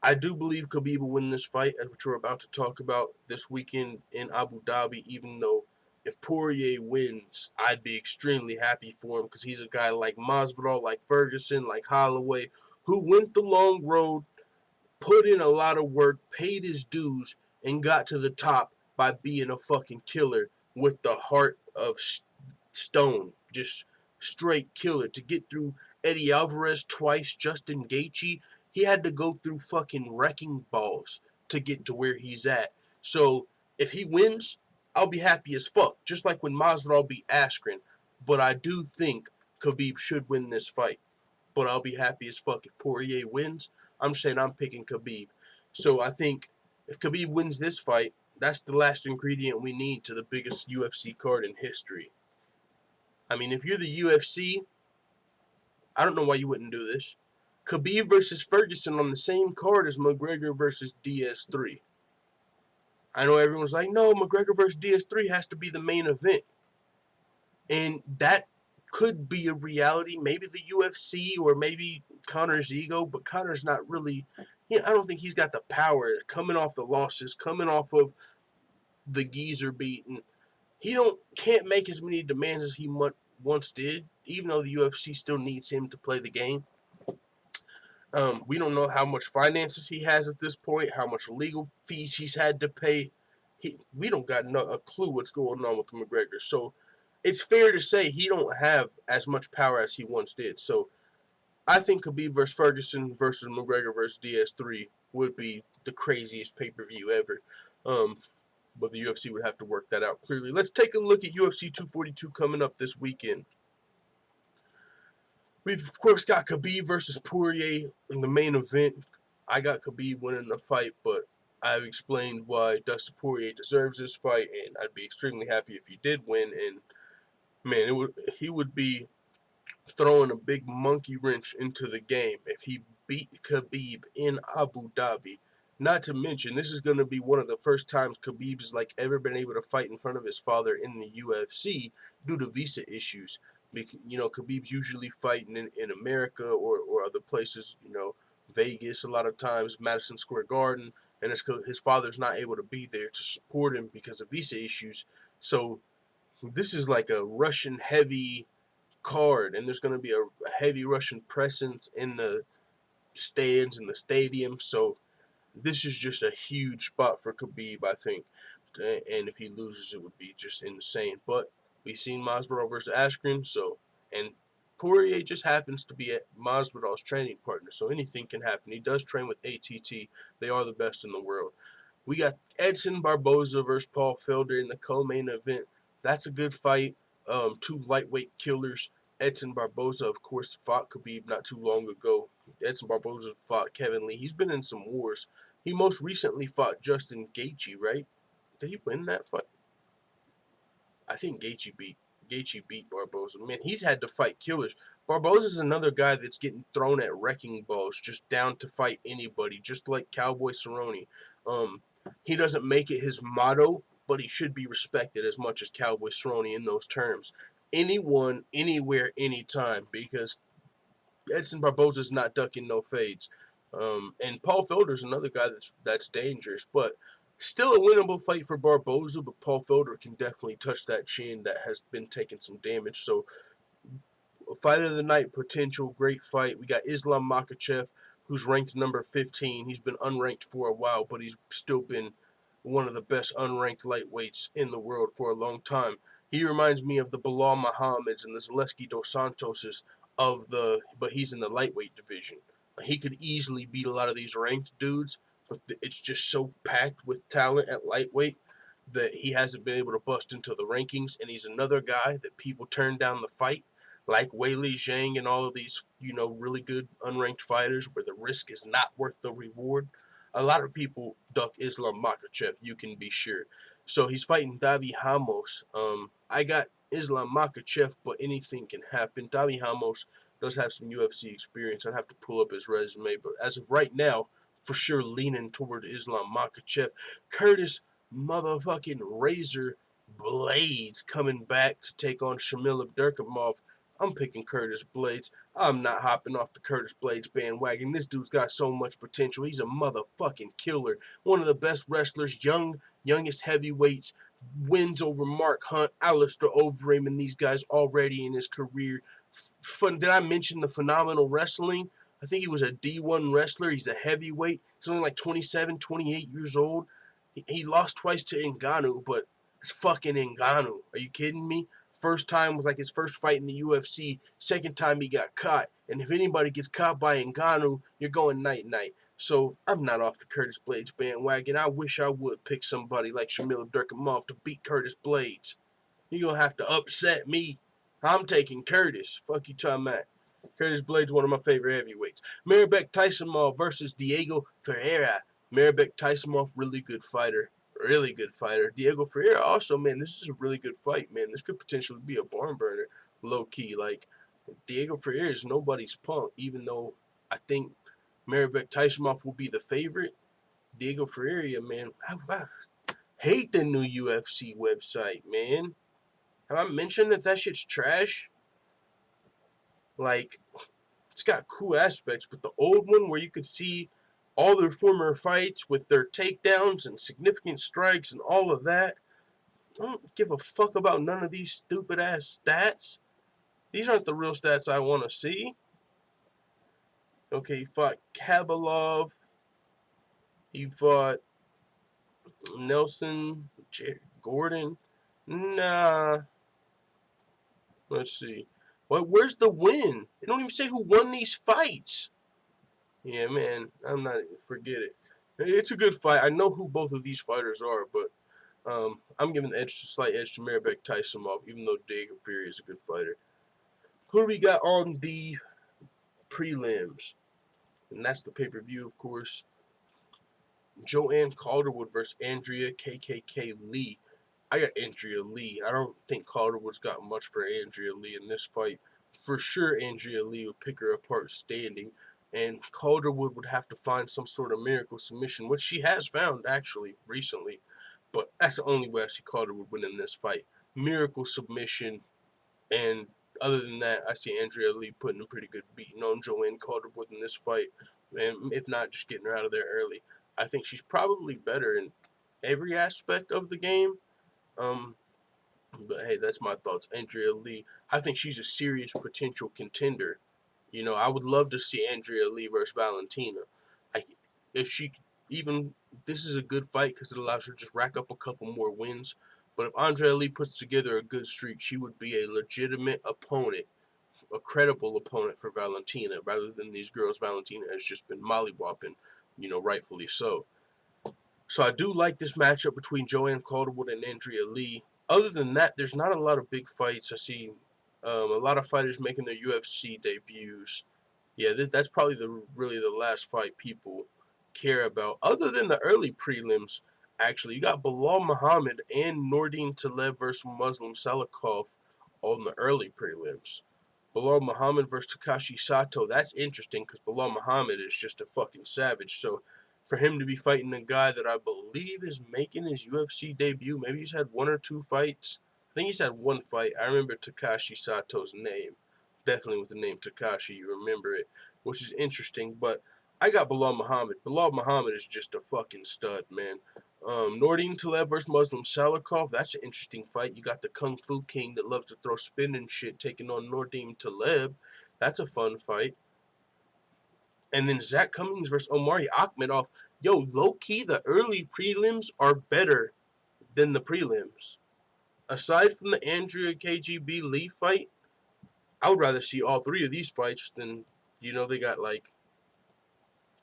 I do believe Khabib will win this fight, which we're about to talk about this weekend in Abu Dhabi, even though if Poirier wins, I'd be extremely happy for him because he's a guy like Masvidal, like Ferguson, like Holloway, who went the long road, put in a lot of work, paid his dues, and got to the top by being a fucking killer with the heart of stone. Just straight killer. To get through Eddie Alvarez twice, Justin Gaethje, he had to go through fucking wrecking balls to get to where he's at. So if he wins, I'll be happy as fuck. Just like when Masvidal beat Askren. But I do think Khabib should win this fight. But I'll be happy as fuck if Poirier wins. I'm saying I'm picking Khabib. So I think if Khabib wins this fight, That's the last ingredient we need to the biggest UFC card in history. I mean, if you're the UFC, I don't know why you wouldn't do this. Khabib versus Ferguson on the same card as McGregor versus DS3. I know everyone's like, no, McGregor versus DS3 has to be the main event. And that could be a reality. Maybe the UFC or maybe Conor's ego, but Conor's not really. I don't think he's got the power coming off the losses, coming off of the geezer beating. He can't make as many demands as he once did, even though the UFC still needs him to play the game. We don't know how much finances he has at this point, how much legal fees he's had to pay. We don't got a clue what's going on with McGregor. So it's fair to say he don't have as much power as he once did. So I think Khabib versus Ferguson versus McGregor versus DS3 would be the craziest pay-per-view ever. But the UFC would have to work that out clearly. Let's take a look at UFC 242 coming up this weekend. We've, of course, got Khabib versus Poirier in the main event. I got Khabib winning the fight, but I've explained why Dustin Poirier deserves this fight, and I'd be extremely happy if he did win. And, man, he would be throwing a big monkey wrench into the game if he beat Khabib in Abu Dhabi. Not to mention, this is going to be one of the first times Khabib's ever been able to fight in front of his father in the UFC due to visa issues. Khabib's usually fighting in America or other places, Vegas a lot of times, Madison Square Garden, and it's because his father's not able to be there to support him because of visa issues. So this is like a Russian heavy card, and there's going to be a heavy Russian presence in the stands and the stadium. So this is just a huge spot for Khabib, I think. And if he loses, it would be just insane. But we've seen Masvidal versus Askren, and Poirier just happens to be Masvidal's training partner, so anything can happen. He does train with ATT. They are the best in the world. We got Edson Barboza versus Paul Felder in the co-main event. That's a good fight. Two lightweight killers. Edson Barboza, of course, fought Khabib not too long ago. Edson Barboza fought Kevin Lee. He's been in some wars. He most recently fought Justin Gaethje, right? Did he win that fight? I think Gaethje beat Barboza. Man, he's had to fight killers. Barboza's another guy that's getting thrown at wrecking balls, just down to fight anybody, just like Cowboy Cerrone. He doesn't make it his motto, but he should be respected as much as Cowboy Cerrone in those terms. Anyone, anywhere, anytime, because Edson Barboza's not ducking no fades. And Paul Felder's another guy that's dangerous, but still a winnable fight for Barboza, but Paul Felder can definitely touch that chin that has been taking some damage. So, fight of the night potential, great fight. We got Islam Makhachev, who's ranked number 15. He's been unranked for a while, but he's still been one of the best unranked lightweights in the world for a long time. He reminds me of the Bilal Muhammad's and the Zaleski Dos Santoses but he's in the lightweight division. He could easily beat a lot of these ranked dudes, but it's just so packed with talent at lightweight that he hasn't been able to bust into the rankings, and he's another guy that people turn down the fight, like Weili Zhang and all of these, really good unranked fighters where the risk is not worth the reward. A lot of people duck Islam Makhachev, you can be sure. So he's fighting Davi Ramos. I got Islam Makhachev, but anything can happen. Davi Ramos does have some UFC experience. I'd have to pull up his resume, but as of right now, for sure leaning toward Islam Makhachev. Curtis motherfucking Razor Blades coming back to take on Shamil Abdurkimov. I'm picking Curtis Blades. I'm not hopping off the Curtis Blades bandwagon. This dude's got so much potential. He's a motherfucking killer. One of the best wrestlers, youngest heavyweights, wins over Mark Hunt, Alistair Overeem, and these guys already in his career. Did I mention the phenomenal wrestling? I think he was a D1 wrestler. He's a heavyweight. He's only like 27, 28 years old. He lost twice to Ngannou, but it's fucking Ngannou. Are you kidding me? First time was like his first fight in the UFC. Second time he got caught. And if anybody gets caught by Ngannou, you're going night-night. So I'm not off the Curtis Blades bandwagon. I wish I would pick somebody like Shamil Abdurkimov to beat Curtis Blades. You're going to have to upset me. I'm taking Curtis. Fuck you talking about. Curtis Blades, one of my favorite heavyweights. Murrr Tysonov versus Diego Ferreira. Murrr Tysonov, really good fighter. Really good fighter. Diego Ferreira also, man, this is a really good fight, man. This could potentially be a barn burner, low key. Like, Diego Ferreira is nobody's punk, even though I think Maribek Taisumov will be the favorite. Diego Ferreira, man, I hate the new UFC website, man. Have I mentioned that shit's trash? Like, it's got cool aspects, but the old one where you could see all their former fights with their takedowns and significant strikes and all of that, I don't give a fuck about none of these stupid ass stats. These aren't the real stats I want to see. Okay, he fought Kabalov. He fought Nelson, Gordon. Nah. Let's see. Where's the win? They don't even say who won these fights. Yeah, man, I'm not. Forget it. It's a good fight. I know who both of these fighters are, but I'm giving the slight edge to Maribek Taisumov, even though Diego Ferreira is a good fighter. Who do we got on the prelims? And that's the pay-per-view, of course. Joanne Calderwood versus Andrea KKK Lee. I got Andrea Lee. I don't think Calderwood's got much for Andrea Lee in this fight. For sure, Andrea Lee would pick her apart standing, and Calderwood would have to find some sort of miracle submission, which she has found, actually, recently. But that's the only way I see Calderwood winning this fight. Miracle submission, and other than that, I see Andrea Lee putting a pretty good beating on Joanne Calderwood in this fight, and if not, just getting her out of there early. I think she's probably better in every aspect of the game. But hey, that's my thoughts. Andrea Lee, I think she's a serious potential contender. You know, I would love to see Andrea Lee versus Valentina. If she even, this is a good fight because it allows her to just rack up a couple more wins. But if Andrea Lee puts together a good streak, she would be a legitimate opponent, a credible opponent for Valentina, rather than these girls Valentina has just been mollywopping, rightfully so. So I do like this matchup between Joanne Calderwood and Andrea Lee. Other than that, there's not a lot of big fights. I see a lot of fighters making their UFC debuts. Yeah, that's probably really the last fight people care about. Other than the early prelims, actually, you got Bilal Muhammad and Nordine Taleb versus Muslim Salikov on the early prelims. Bilal Muhammad versus Takashi Sato. That's interesting because Bilal Muhammad is just a fucking savage. So for him to be fighting a guy that I believe is making his UFC debut, maybe he's had one or two fights. I think he's had one fight. I remember Takashi Sato's name. Definitely with the name Takashi, you remember it, which is interesting. But I got Bilal Muhammad. Bilal Muhammad is just a fucking stud, man. Nordine Taleb versus Muslim Salikov. That's an interesting fight. You got the Kung Fu King that loves to throw spin and shit taking on Nordine Taleb. That's a fun fight. And then Zach Cummings versus Omari Akhmedov. Yo, low-key, the early prelims are better than the prelims. Aside from the Andrea KGB Lee fight, I would rather see all three of these fights than, they got like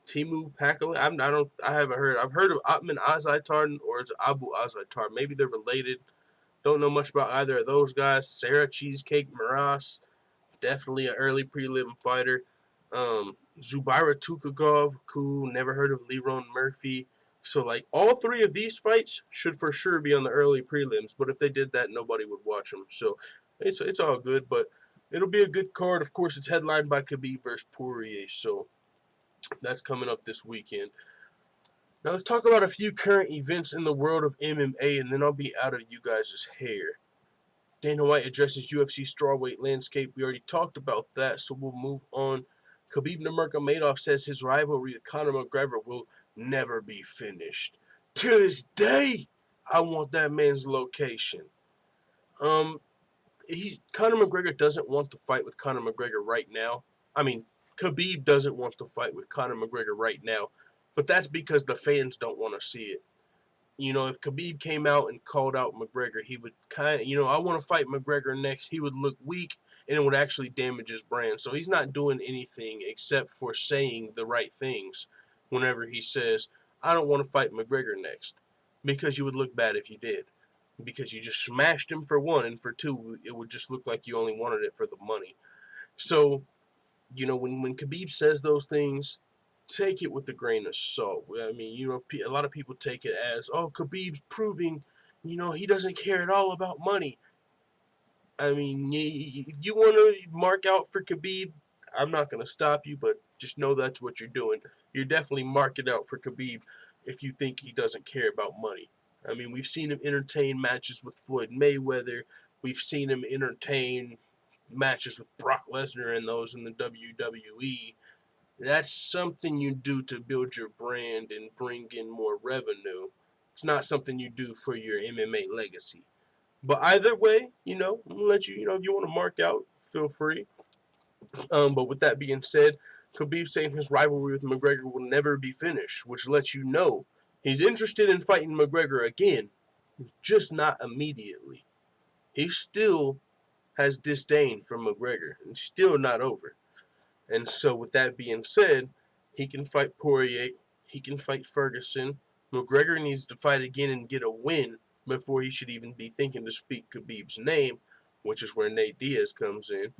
Timu Pakalin. I haven't heard. I've heard of Atman Azaitar or is it Abu Azaitar. Maybe they're related. Don't know much about either of those guys. Sarah Cheesecake Maras, definitely an early prelim fighter. Zubaira Tukagov, cool. Never heard of Leron Murphy. So, like, all three of these fights should for sure be on the early prelims. But if they did that, nobody would watch them. So, it's all good. But it'll be a good card. Of course, it's headlined by Khabib versus Poirier. So, that's coming up this weekend. Now, let's talk about a few current events in the world of MMA, and then I'll be out of you guys' hair. Dana White addresses UFC strawweight landscape. We already talked about that, so we'll move on. Khabib Nurmagomedov says his rivalry with Conor McGregor will never be finished. To this day, I want that man's location. Conor McGregor doesn't want to fight with Conor McGregor right now. I mean, Khabib doesn't want to fight with Conor McGregor right now, but that's because the fans don't want to see it. If Khabib came out and called out McGregor, he would kind of, I want to fight McGregor next. He would look weak, and it would actually damage his brand. So he's not doing anything except for saying the right things whenever he says, I don't want to fight McGregor next, because you would look bad if you did. Because you just smashed him for one, and for two, it would just look like you only wanted it for the money. So, when Khabib says those things, take it with a grain of salt. I mean, you know, a lot of people take it as, oh, Khabib's proving, you know, he doesn't care at all about money. I mean, you want to mark out for Khabib, I'm not going to stop you, but just know that's what you're doing. You're definitely marking out for Khabib if you think he doesn't care about money. I mean, we've seen him entertain matches with Floyd Mayweather. We've seen him entertain matches with Brock Lesnar and those in the WWE. That's something you do to build your brand and bring in more revenue. It's not something you do for your MMA legacy. But either way, you know, I'm gonna let you, you know, if you want to mark out, feel free. But with that being said, Khabib saying his rivalry with McGregor will never be finished, which lets you know he's interested in fighting McGregor again, just not immediately. He still has disdain for McGregor, and still not over. And so, with that being said, he can fight Poirier, he can fight Ferguson. McGregor needs to fight again and get a win before he should even be thinking to speak Khabib's name, which is where Nate Diaz comes in.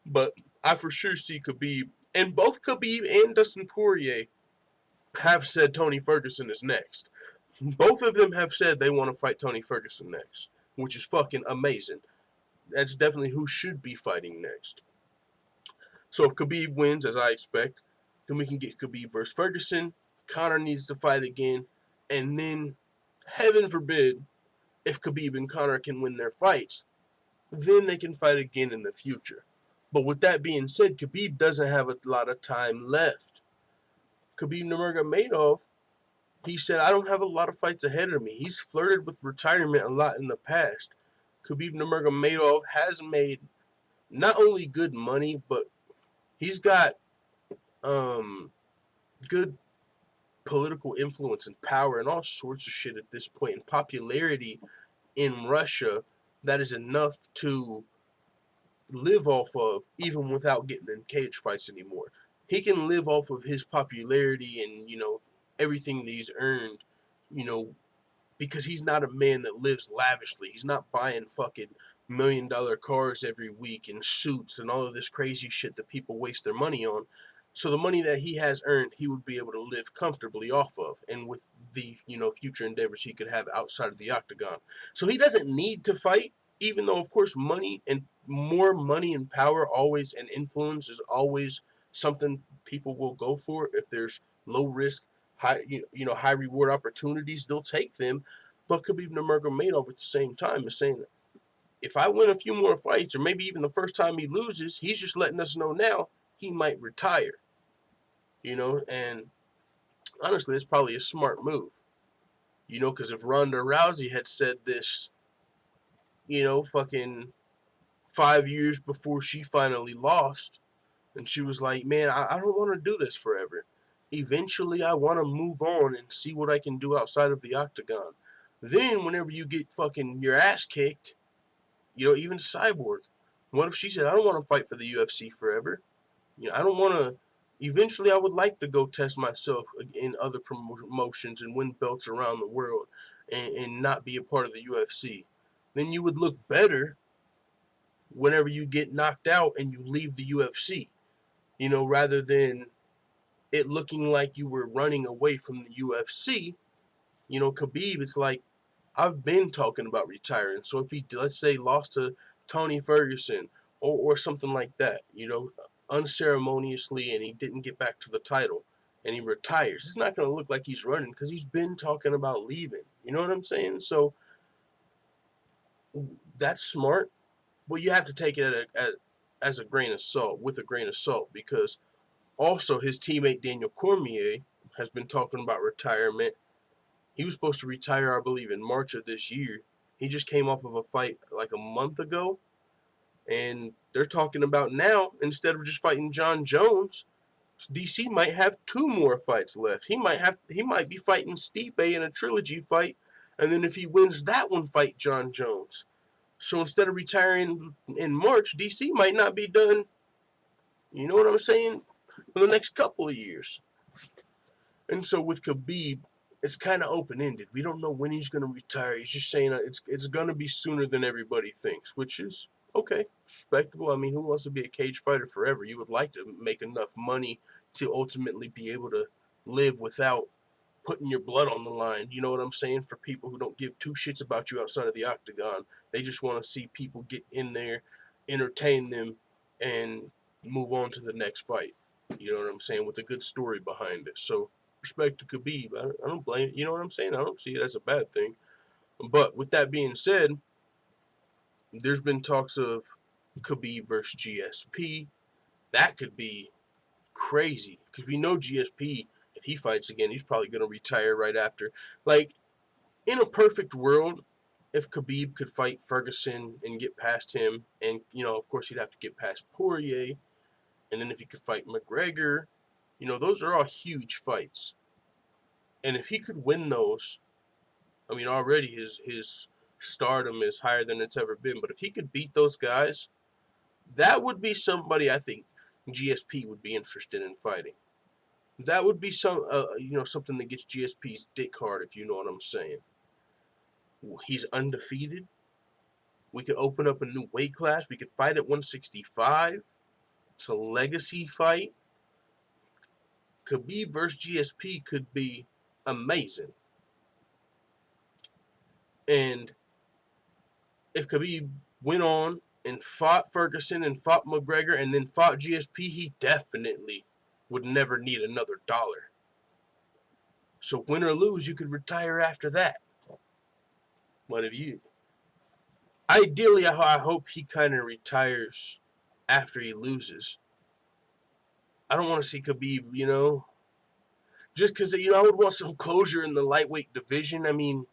But I for sure see Khabib, and both Khabib and Dustin Poirier have said Tony Ferguson is next. Both of them have said they want to fight Tony Ferguson next, which is fucking amazing. That's definitely who should be fighting next. So if Khabib wins, as I expect, then we can get Khabib versus Ferguson. Conor needs to fight again. And then, heaven forbid, if Khabib and Conor can win their fights, then they can fight again in the future. But with that being said, Khabib doesn't have a lot of time left. Khabib Nurmagomedov, he said, I don't have a lot of fights ahead of me. He's flirted with retirement a lot in the past. Khabib Nurmagomedov has made not only good money, but he's got good political influence and power and all sorts of shit at this point, and popularity in Russia that is enough to live off of, even without getting in cage fights anymore. He can live off of his popularity and, you know, everything that he's earned, you know, because he's not a man that lives lavishly. He's not buying fucking $1 million cars every week and suits and all of this crazy shit that people waste their money on. So the money that he has earned, he would be able to live comfortably off of, and with the, you know, future endeavors he could have outside of the octagon. So he doesn't need to fight, even though, of course, money and more money and power always, and influence is always something people will go for. If there's low risk, high, you know, high reward opportunities, they'll take them. But Khabib Nurmagomedov at the same time is saying, if I win a few more fights, or maybe even the first time he loses, he's just letting us know now he might retire. You know, and honestly, it's probably a smart move. You know, because if Ronda Rousey had said this, you know, fucking 5 years before she finally lost, and she was like, man, I don't want to do this forever. Eventually, I want to move on and see what I can do outside of the octagon. Then, whenever you get fucking your ass kicked, you know, even Cyborg, what if she said, I don't want to fight for the UFC forever? You know, I don't want to. Eventually, I would like to go test myself in other promotions and win belts around the world, and not be a part of the UFC. Then you would look better whenever you get knocked out and you leave the UFC, you know, rather than it looking like you were running away from the UFC. You know, Khabib, it's like, I've been talking about retiring. So if he, let's say, lost to Tony Ferguson or something like that, you know, unceremoniously, and he didn't get back to the title and he retires, it's not going to look like he's running because he's been talking about leaving. You know what I'm saying? So that's smart, but you have to take it as a grain of salt, with a grain of salt, because also his teammate Daniel Cormier has been talking about retirement. He was supposed to retire, I believe, in March of this year. He just came off of a fight like a month ago, and they're talking about now, instead of just fighting John Jones, DC might have 2 more fights left. He might be fighting Stipe in a trilogy fight, and then if he wins that one, fight John Jones. So instead of retiring in March, DC might not be done, you know what I'm saying, for the next couple of years. And so with Khabib, it's kind of open-ended. We don't know when he's going to retire. He's just saying it's going to be sooner than everybody thinks, which is Okay, respectable. I mean, who wants to be a cage fighter forever? You would like to make enough money to ultimately be able to live without putting your blood on the line. You know what I'm saying? For people who don't give two shits about you outside of the octagon, they just want to see people get in there, entertain them, and move on to the next fight. You know what I'm saying? With a good story behind it. So respect to Khabib. I don't blame it. You know what I'm saying? I don't see it as a bad thing. But with that being said, there's been talks of Khabib versus GSP. That could be crazy because we know GSP, if he fights again, he's probably going to retire right after. Like, in a perfect world, if Khabib could fight Ferguson and get past him, and, you know, of course, he'd have to get past Poirier, and then if he could fight McGregor, you know, those are all huge fights. And if he could win those, I mean, already his stardom is higher than it's ever been, but if he could beat those guys, that would be somebody I think GSP would be interested in fighting. That would be something that gets GSP's dick hard, if you know what I'm saying. He's undefeated. We could open up a new weight class. We could fight at 165. It's a legacy fight. Khabib versus GSP could be amazing. And if Khabib went on and fought Ferguson and fought McGregor and then fought GSP, he definitely would never need another dollar. So win or lose, you could retire after that. But if you... Ideally, I hope he kind of retires after he loses. I don't want to see Khabib, you know, just because, you know, I would want some closure in the lightweight division. I mean,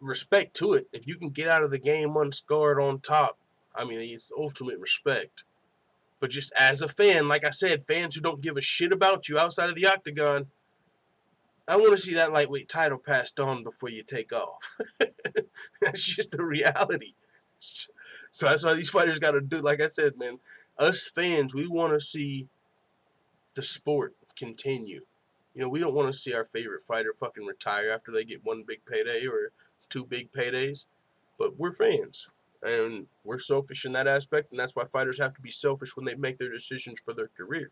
respect to it. If you can get out of the game unscarred on top, I mean, it's ultimate respect. But just as a fan, like I said, fans who don't give a shit about you outside of the octagon, I want to see that lightweight title passed on before you take off. That's just the reality. So that's why these fighters got to do, like I said, man, us fans, we want to see the sport continue. You know, we don't want to see our favorite fighter fucking retire after they get one big payday or two big paydays. But we're fans, and we're selfish in that aspect, and that's why fighters have to be selfish when they make their decisions for their career.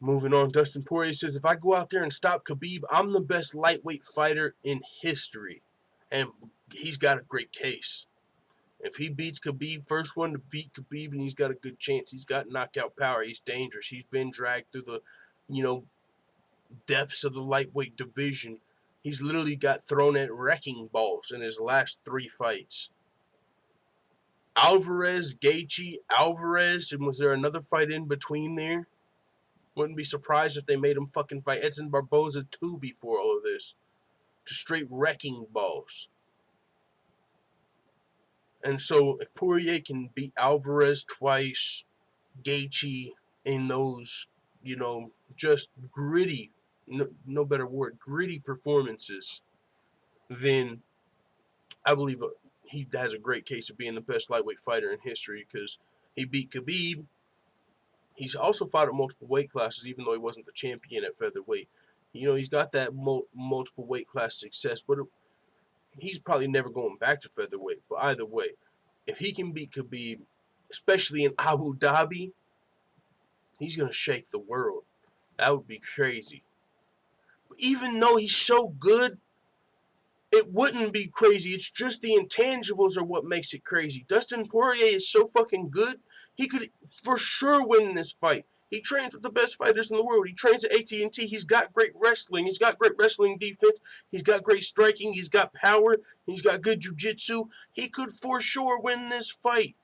Moving on, Dustin Poirier says, if I go out there and stop Khabib, I'm the best lightweight fighter in history. And he's got a great case. If he beats Khabib, first one to beat Khabib, and he's got a good chance. He's got knockout power. He's dangerous. He's been dragged through the, you know, depths of the lightweight division. He's literally got thrown at wrecking balls in his last 3 fights. Alvarez, Gaethje, Alvarez, and was there another fight in between there? Wouldn't be surprised if they made him fucking fight Edson Barboza 2 before all of this. Just straight wrecking balls. And so if Poirier can beat Alvarez twice, Gaethje in those, you know, just gritty, no better word, gritty performances, then I believe he has a great case of being the best lightweight fighter in history because he beat Khabib. He's also fought at multiple weight classes, even though he wasn't the champion at featherweight. You know, he's got that multiple weight class success, but he's probably never going back to featherweight. But either way, if he can beat Khabib, especially in Abu Dhabi, he's going to shake the world. That would be crazy. But even though he's so good, it wouldn't be crazy. It's just the intangibles are what makes it crazy. Dustin Poirier is so fucking good, he could for sure win this fight. He trains with the best fighters in the world. He trains at AT&T. He's got great wrestling. He's got great wrestling defense. He's got great striking. He's got power. He's got good jiu-jitsu. He could for sure win this fight.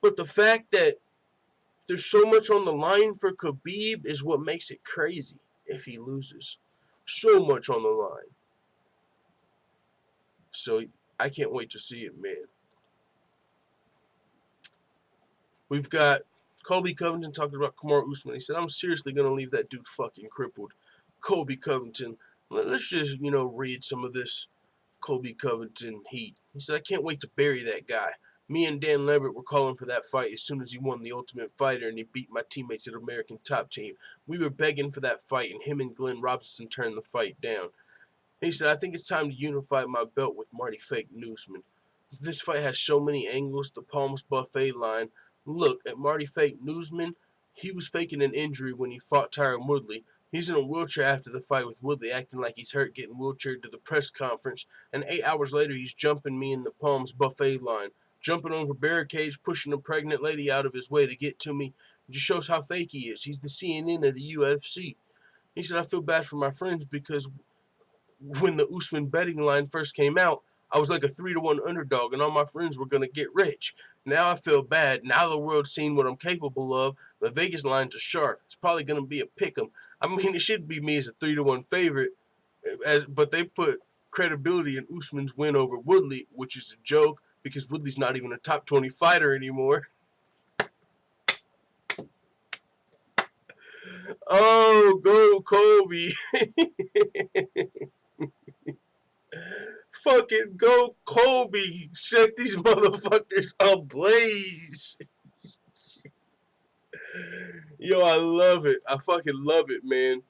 But the fact that there's so much on the line for Khabib is what makes it crazy if he loses. So much on the line. So I can't wait to see it, man. We've got Colby Covington talking about Kamaru Usman. He said, I'm seriously going to leave that dude fucking crippled. Colby Covington. Let's just, you know, read some of this Colby Covington heat. He said, I can't wait to bury that guy. Me and Dan Lambert were calling for that fight as soon as he won the Ultimate Fighter and he beat my teammates at American Top Team. We were begging for that fight, and him and Glenn Robinson turned the fight down. He said, I think it's time to unify my belt with Marty Fake Newsman. This fight has so many angles. The Palms buffet line. Look at Marty Fake Newsman. He was faking an injury when he fought Tyron Woodley. He's in a wheelchair after the fight with Woodley, acting like he's hurt, getting wheelchaired to the press conference. And 8 hours later, he's jumping me in the Palms buffet line, jumping over barricades, pushing a pregnant lady out of his way to get to me. It just shows how fake he is. He's the CNN of the UFC. He said, I feel bad for my friends because when the Usman betting line first came out, I was like a 3-1 underdog, and all my friends were going to get rich. Now I feel bad. Now the world's seen what I'm capable of. The Vegas line's a shark. It's probably going to be a pick 'em. I mean, it should be me as a 3-1 favorite, but they put credibility in Usman's win over Woodley, which is a joke because Woodley's not even a top 20 fighter anymore. Oh, go Colby. Fucking go Colby. Set these motherfuckers ablaze. Yo, I love it. I fucking love it, man.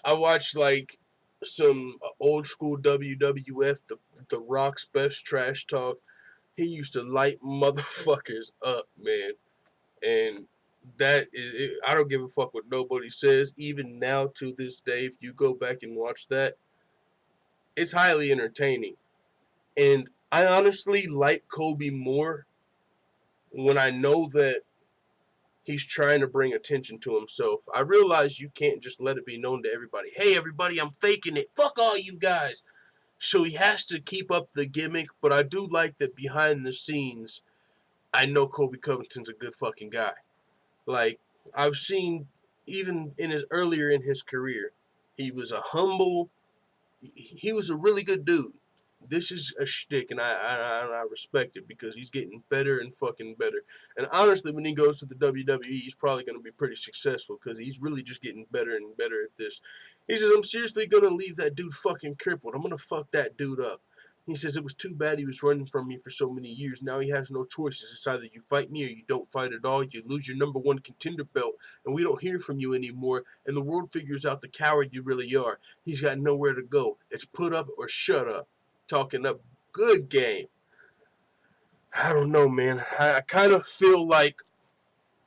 I watched like some old school WWF, the Rock's best trash talk. He used to light motherfuckers up, man. And that is, I don't give a fuck what nobody says. Even now to this day, if you go back and watch that, it's highly entertaining. And I honestly like Colby more when I know that he's trying to bring attention to himself. I realize you can't just let it be known to everybody. Hey, everybody, I'm faking it. Fuck all you guys. So he has to keep up the gimmick, but I do like that behind the scenes, I know Colby Covington's a good fucking guy. Like, I've seen, even in his earlier in his career, he was a humble, he was a really good dude. This is a shtick, and I respect it because he's getting better and fucking better. And honestly, when he goes to the WWE, he's probably going to be pretty successful because he's really just getting better and better at this. He says, I'm seriously going to leave that dude fucking crippled. I'm going to fuck that dude up. He says, it was too bad he was running from me for so many years. Now he has no choices. It's either you fight me or you don't fight at all. You lose your #1 contender belt, and we don't hear from you anymore, and the world figures out the coward you really are. He's got nowhere to go. It's put up or shut up. Talking up good game. I don't know, man. I kind of feel like,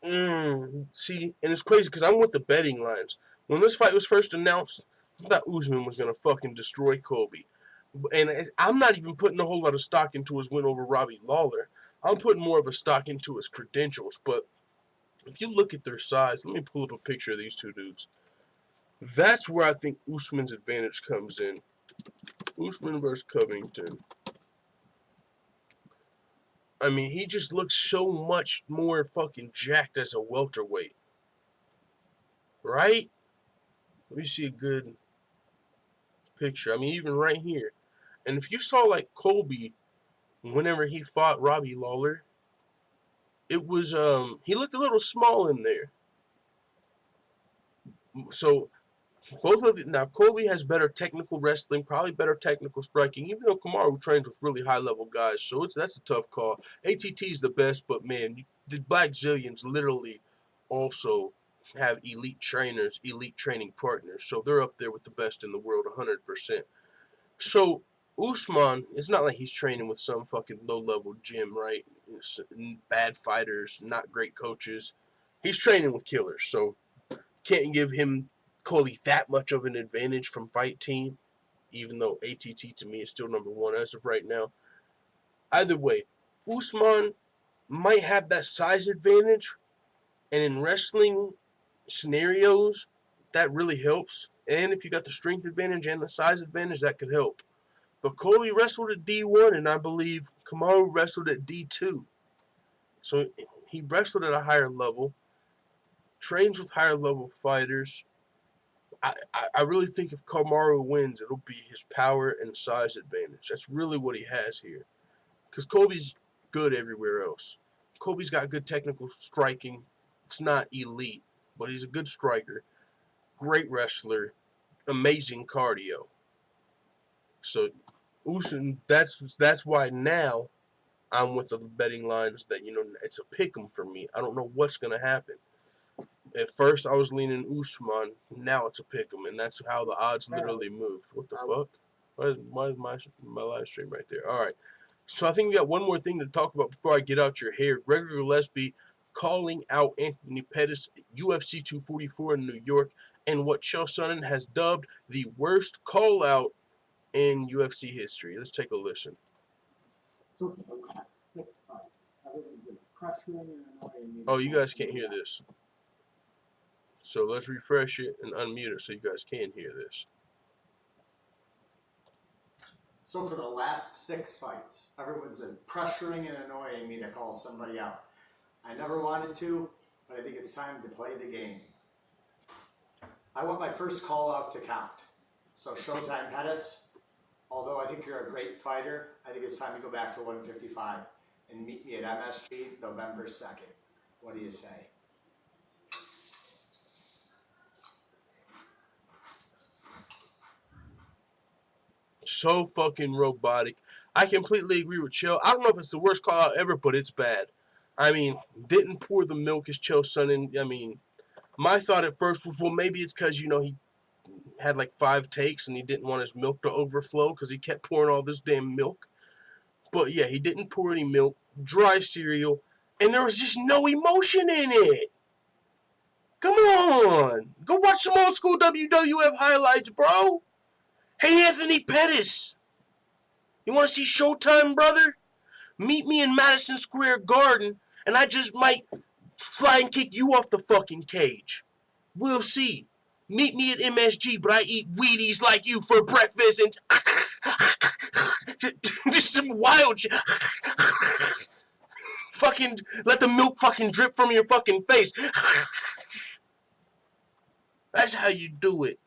see, and it's crazy because I'm with the betting lines. When this fight was first announced, I thought Usman was going to fucking destroy Colby. And I'm not even putting a whole lot of stock into his win over Robbie Lawler. I'm putting more of a stock into his credentials. But if you look at their size, let me pull up a picture of these two dudes. That's where I think Usman's advantage comes in. Usman versus Covington. I mean, he just looks so much more fucking jacked as a welterweight. Right? Let me see a good picture. I mean, even right here. And if you saw, like, Colby, whenever he fought Robbie Lawler, it was, he looked a little small in there. So, both of them, now Colby has better technical wrestling, probably better technical striking, even though Kamaru trains with really high-level guys, so that's a tough call. ATT's the best, but man, the Black Zillions literally also have elite trainers, elite training partners, so they're up there with the best in the world 100%. So, Usman, it's not like he's training with some fucking low-level gym, right? It's bad fighters, not great coaches. He's training with killers, so can't give him Colby that much of an advantage from fight team, even though ATT to me is still #1 as of right now. Either way, Usman might have that size advantage, and in wrestling scenarios, that really helps. And if you got the strength advantage and the size advantage, that could help. But Colby wrestled at D1, and I believe Kamaru wrestled at D2. So he wrestled at a higher level, trains with higher level fighters. I really think if Kamaru wins, it'll be his power and size advantage. That's really what he has here. Because Colby's good everywhere else. Colby's got good technical striking. It's not elite, but he's a good striker. Great wrestler. Amazing cardio. So, Usman, that's why now I'm with the betting lines that, it's a pick 'em for me. I don't know what's going to happen. At first, I was leaning Usman. Now it's a pick 'em, and that's how the odds literally moved. What the fuck? Why is my live stream right there? All right. So I think we got one more thing to talk about before I get out your hair. Gregor Gillespie calling out Anthony Pettis at UFC 244 in New York, and what Chael Sonnen has dubbed the worst call out in UFC history. Let's take a listen. So for the last 6 fights, everyone's been pressuring and annoying me. Oh, you guys can't hear this. So let's refresh it and unmute it so you guys can hear this. So for the last 6 fights, everyone's been pressuring and annoying me to call somebody out. I never wanted to, but I think it's time to play the game. I want my first call out to count. So Showtime Pettis, although I think you're a great fighter, I think it's time to go back to 155 and meet me at MSG November 2nd. What do you say? So fucking robotic. I completely agree with Chael. I don't know if it's the worst call out ever, but it's bad. I mean, didn't pour the milk as Chael Sonnen. I mean, my thought at first was, well, maybe it's because, you know, he had like 5 takes and he didn't want his milk to overflow because he kept pouring all this damn milk. But yeah, he didn't pour any milk, dry cereal, and there was just no emotion in it. Come on. Go watch some old school WWF highlights, bro. Hey, Anthony Pettis. You want to see Showtime, brother? Meet me in Madison Square Garden, and I just might fly and kick you off the fucking cage. We'll see. Meet me at MSG, but I eat Wheaties like you for breakfast and just some wild shit. Fucking let the milk fucking drip from your fucking face. That's how you do it.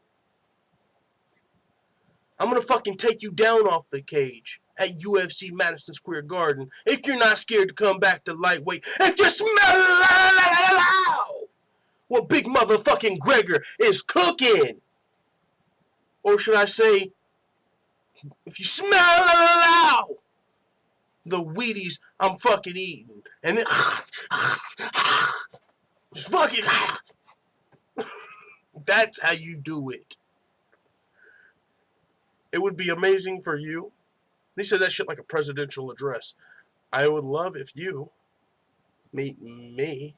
I'm gonna fucking take you down off the cage at UFC Madison Square Garden if you're not scared to come back to lightweight. If you smell what big motherfucking Gregor is cooking. Or should I say, if you smell the Wheaties I'm fucking eating. And then just fucking that's how you do it. It would be amazing for you. They said that shit like a presidential address. I would love if you meet me,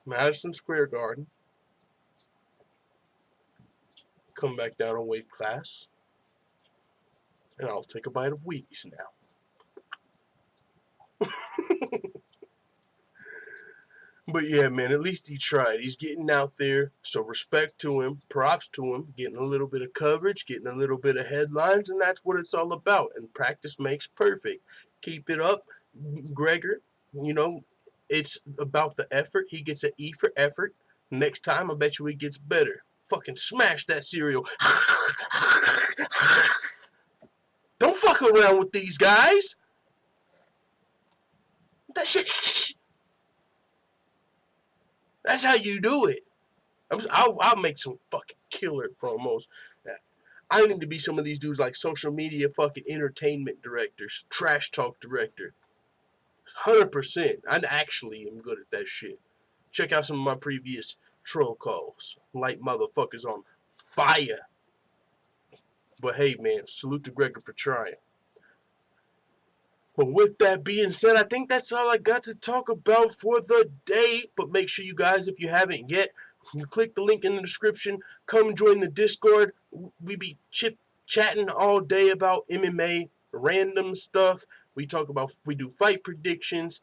Madison Square Garden, come back down on weight class, and I'll take a bite of Wheaties now. But yeah, man, at least he tried. He's getting out there, so respect to him, props to him, getting a little bit of coverage, getting a little bit of headlines, and that's what it's all about. And practice makes perfect. Keep it up, Gregor. You know, it's about the effort. He gets an E for effort. Next time, I bet you he gets better. Fucking smash that cereal. Don't fuck around with these guys. That shit. That's how you do it. I'll make some fucking killer promos. I need to be some of these dudes like social media fucking entertainment directors, trash talk director. 100%. I actually am good at that shit. Check out some of my previous troll calls. Light motherfuckers on fire. But hey, man, salute to Gregor for trying. But with that being said, I think that's all I got to talk about for the day. But make sure you guys, if you haven't yet, you click the link in the description. Come join the Discord. We be chit-chatting all day about MMA, random stuff. We do fight predictions.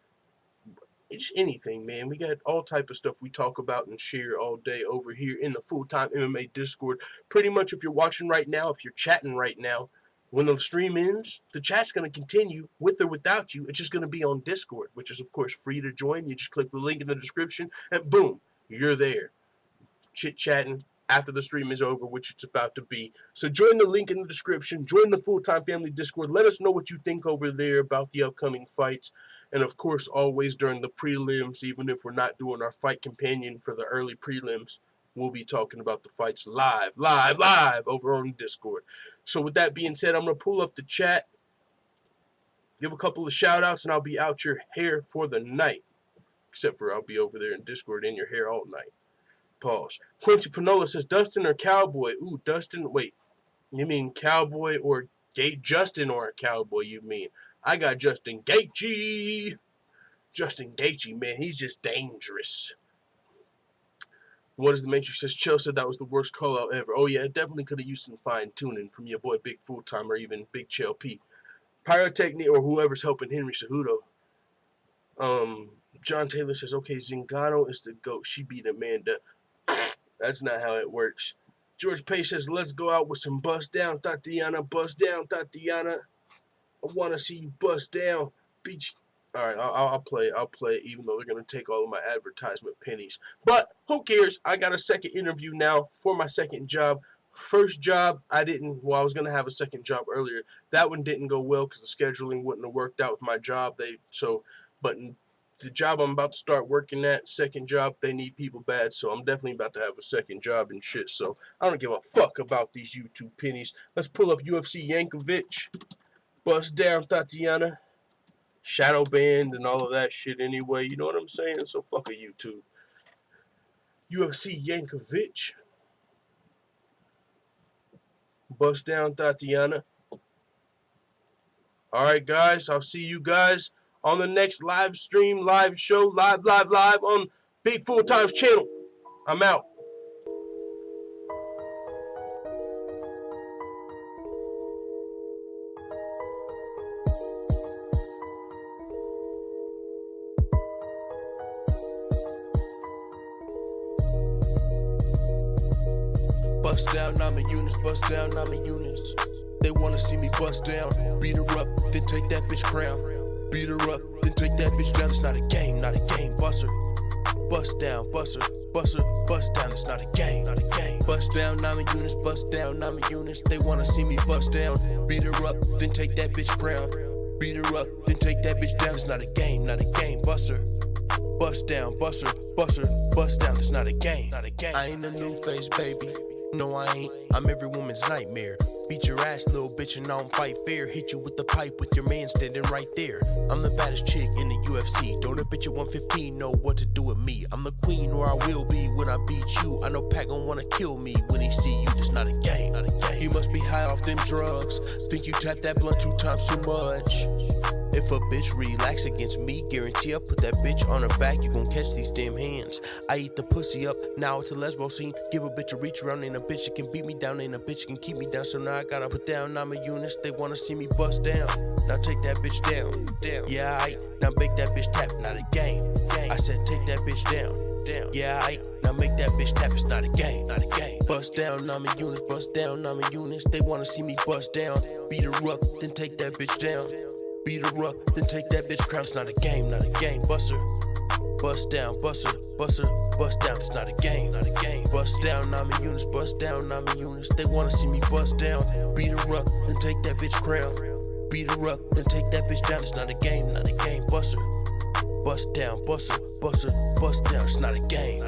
It's anything, man. We got all type of stuff we talk about and share all day over here in the full-time MMA Discord. Pretty much if you're watching right now, if you're chatting right now, when the stream ends, the chat's going to continue with or without you. It's just going to be on Discord, which is, of course, free to join. You just click the link in the description, and boom, you're there. Chit-chatting after the stream is over, which it's about to be. So join the link in the description. Join the Full-Time Family Discord. Let us know what you think over there about the upcoming fights. And, of course, always during the prelims, even if we're not doing our fight companion for the early prelims, we'll be talking about the fights live over on Discord. So with that being said, I'm going to pull up the chat, give a couple of shout-outs, and I'll be out your hair for the night. Except for I'll be over there in Discord in your hair all night. Pause. Quincy Panola says, Dustin or Cowboy? Ooh, Dustin, wait. You mean Cowboy or Justin or a Cowboy, you mean? I got Justin Gaethje. Justin Gaethje, man, he's just dangerous. What is the Matrix says? Chill said that was the worst call out ever. Oh, yeah, it definitely could have used some fine tuning from your boy Big Full Time or even Big Chill P. Pyrotechnic or whoever's helping Henry Cejudo. John Taylor says, okay, Zingano is the GOAT. She beat Amanda. That's not how it works. George Page says, let's go out with some bust down, Tatiana. Bust down, Tatiana. I want to see you bust down. Beach. All right, I'll play it, even though they're going to take all of my advertisement pennies. But who cares? I got a second interview now for my second job. First job, I was going to have a second job earlier. That one didn't go well because the scheduling wouldn't have worked out with my job. But the job I'm about to start working at, second job, they need people bad. So I'm definitely about to have a second job and shit. So I don't give a fuck about these YouTube pennies. Let's pull up UFC Yankovic. Bust down, Tatiana. Shadow banned and all of that shit anyway. You know what I'm saying? So fuck a YouTube. UFC Yankovic. Bust down, Tatiana. Alright, guys. I'll see you guys on the next live stream, live show, live on Big Full Time's channel. I'm out. Bust down, I'm a Eunice, bust down, I'm a Eunice. They wanna see me bust down, beat her up, then take that bitch crown. Beat her up, then take that bitch down. It's not a game, bust her. Bust down, bust her, bust her, bust down. It's not a game, Bust down, I'm a Eunice, bust down, I'm a Eunice. They wanna see me bust down, beat her up, then take that bitch crown. Beat her up, then take that bitch down. It's not a game, bust her. Bust down, bust her, bust her, bust down. It's not a game, I ain't a new face, baby. No, I ain't. I'm every woman's nightmare. Beat your ass, little bitch, and I don't fight fair. Hit you with the pipe with your man standing right there. I'm the baddest chick in the UFC. Don't a bitch at 115 know what to do with me. I'm the queen, or I will be when I beat you. I know Pat gon' wanna kill me when he see you. It's not a game, You must be high off them drugs. Think you tapped that blunt 2 times too much. If a bitch relax against me, guarantee I put that bitch on her back. You gon' catch these damn hands. I eat the pussy up, now it's a lesbo scene. Give a bitch a reach around, ain't a bitch that can beat me down, ain't a bitch that can keep me down. So now I gotta put down, I'm a Eunice. They wanna see me bust down. Now take that bitch down. Yeah, I now make that bitch tap, not a game. I said take that bitch down. Yeah, I now make that bitch tap, it's not a game. Bust down, I'm a Eunice, bust down, I'm a Eunice. They wanna see me bust down. Beat her up, then take that bitch down. Beat her up, then take that bitch crown. It's not a game, Bust her. Bust down, bust her, bust her, bust down. It's not a game, Bust down, I'm a Eunice, bust down, I'm a Eunice. They wanna see me bust down. Beat her up, then take that bitch crown. Beat her up, then take that bitch down. It's not a game, Bust her. Bust down, bust her, bust her, bust down. It's not a game,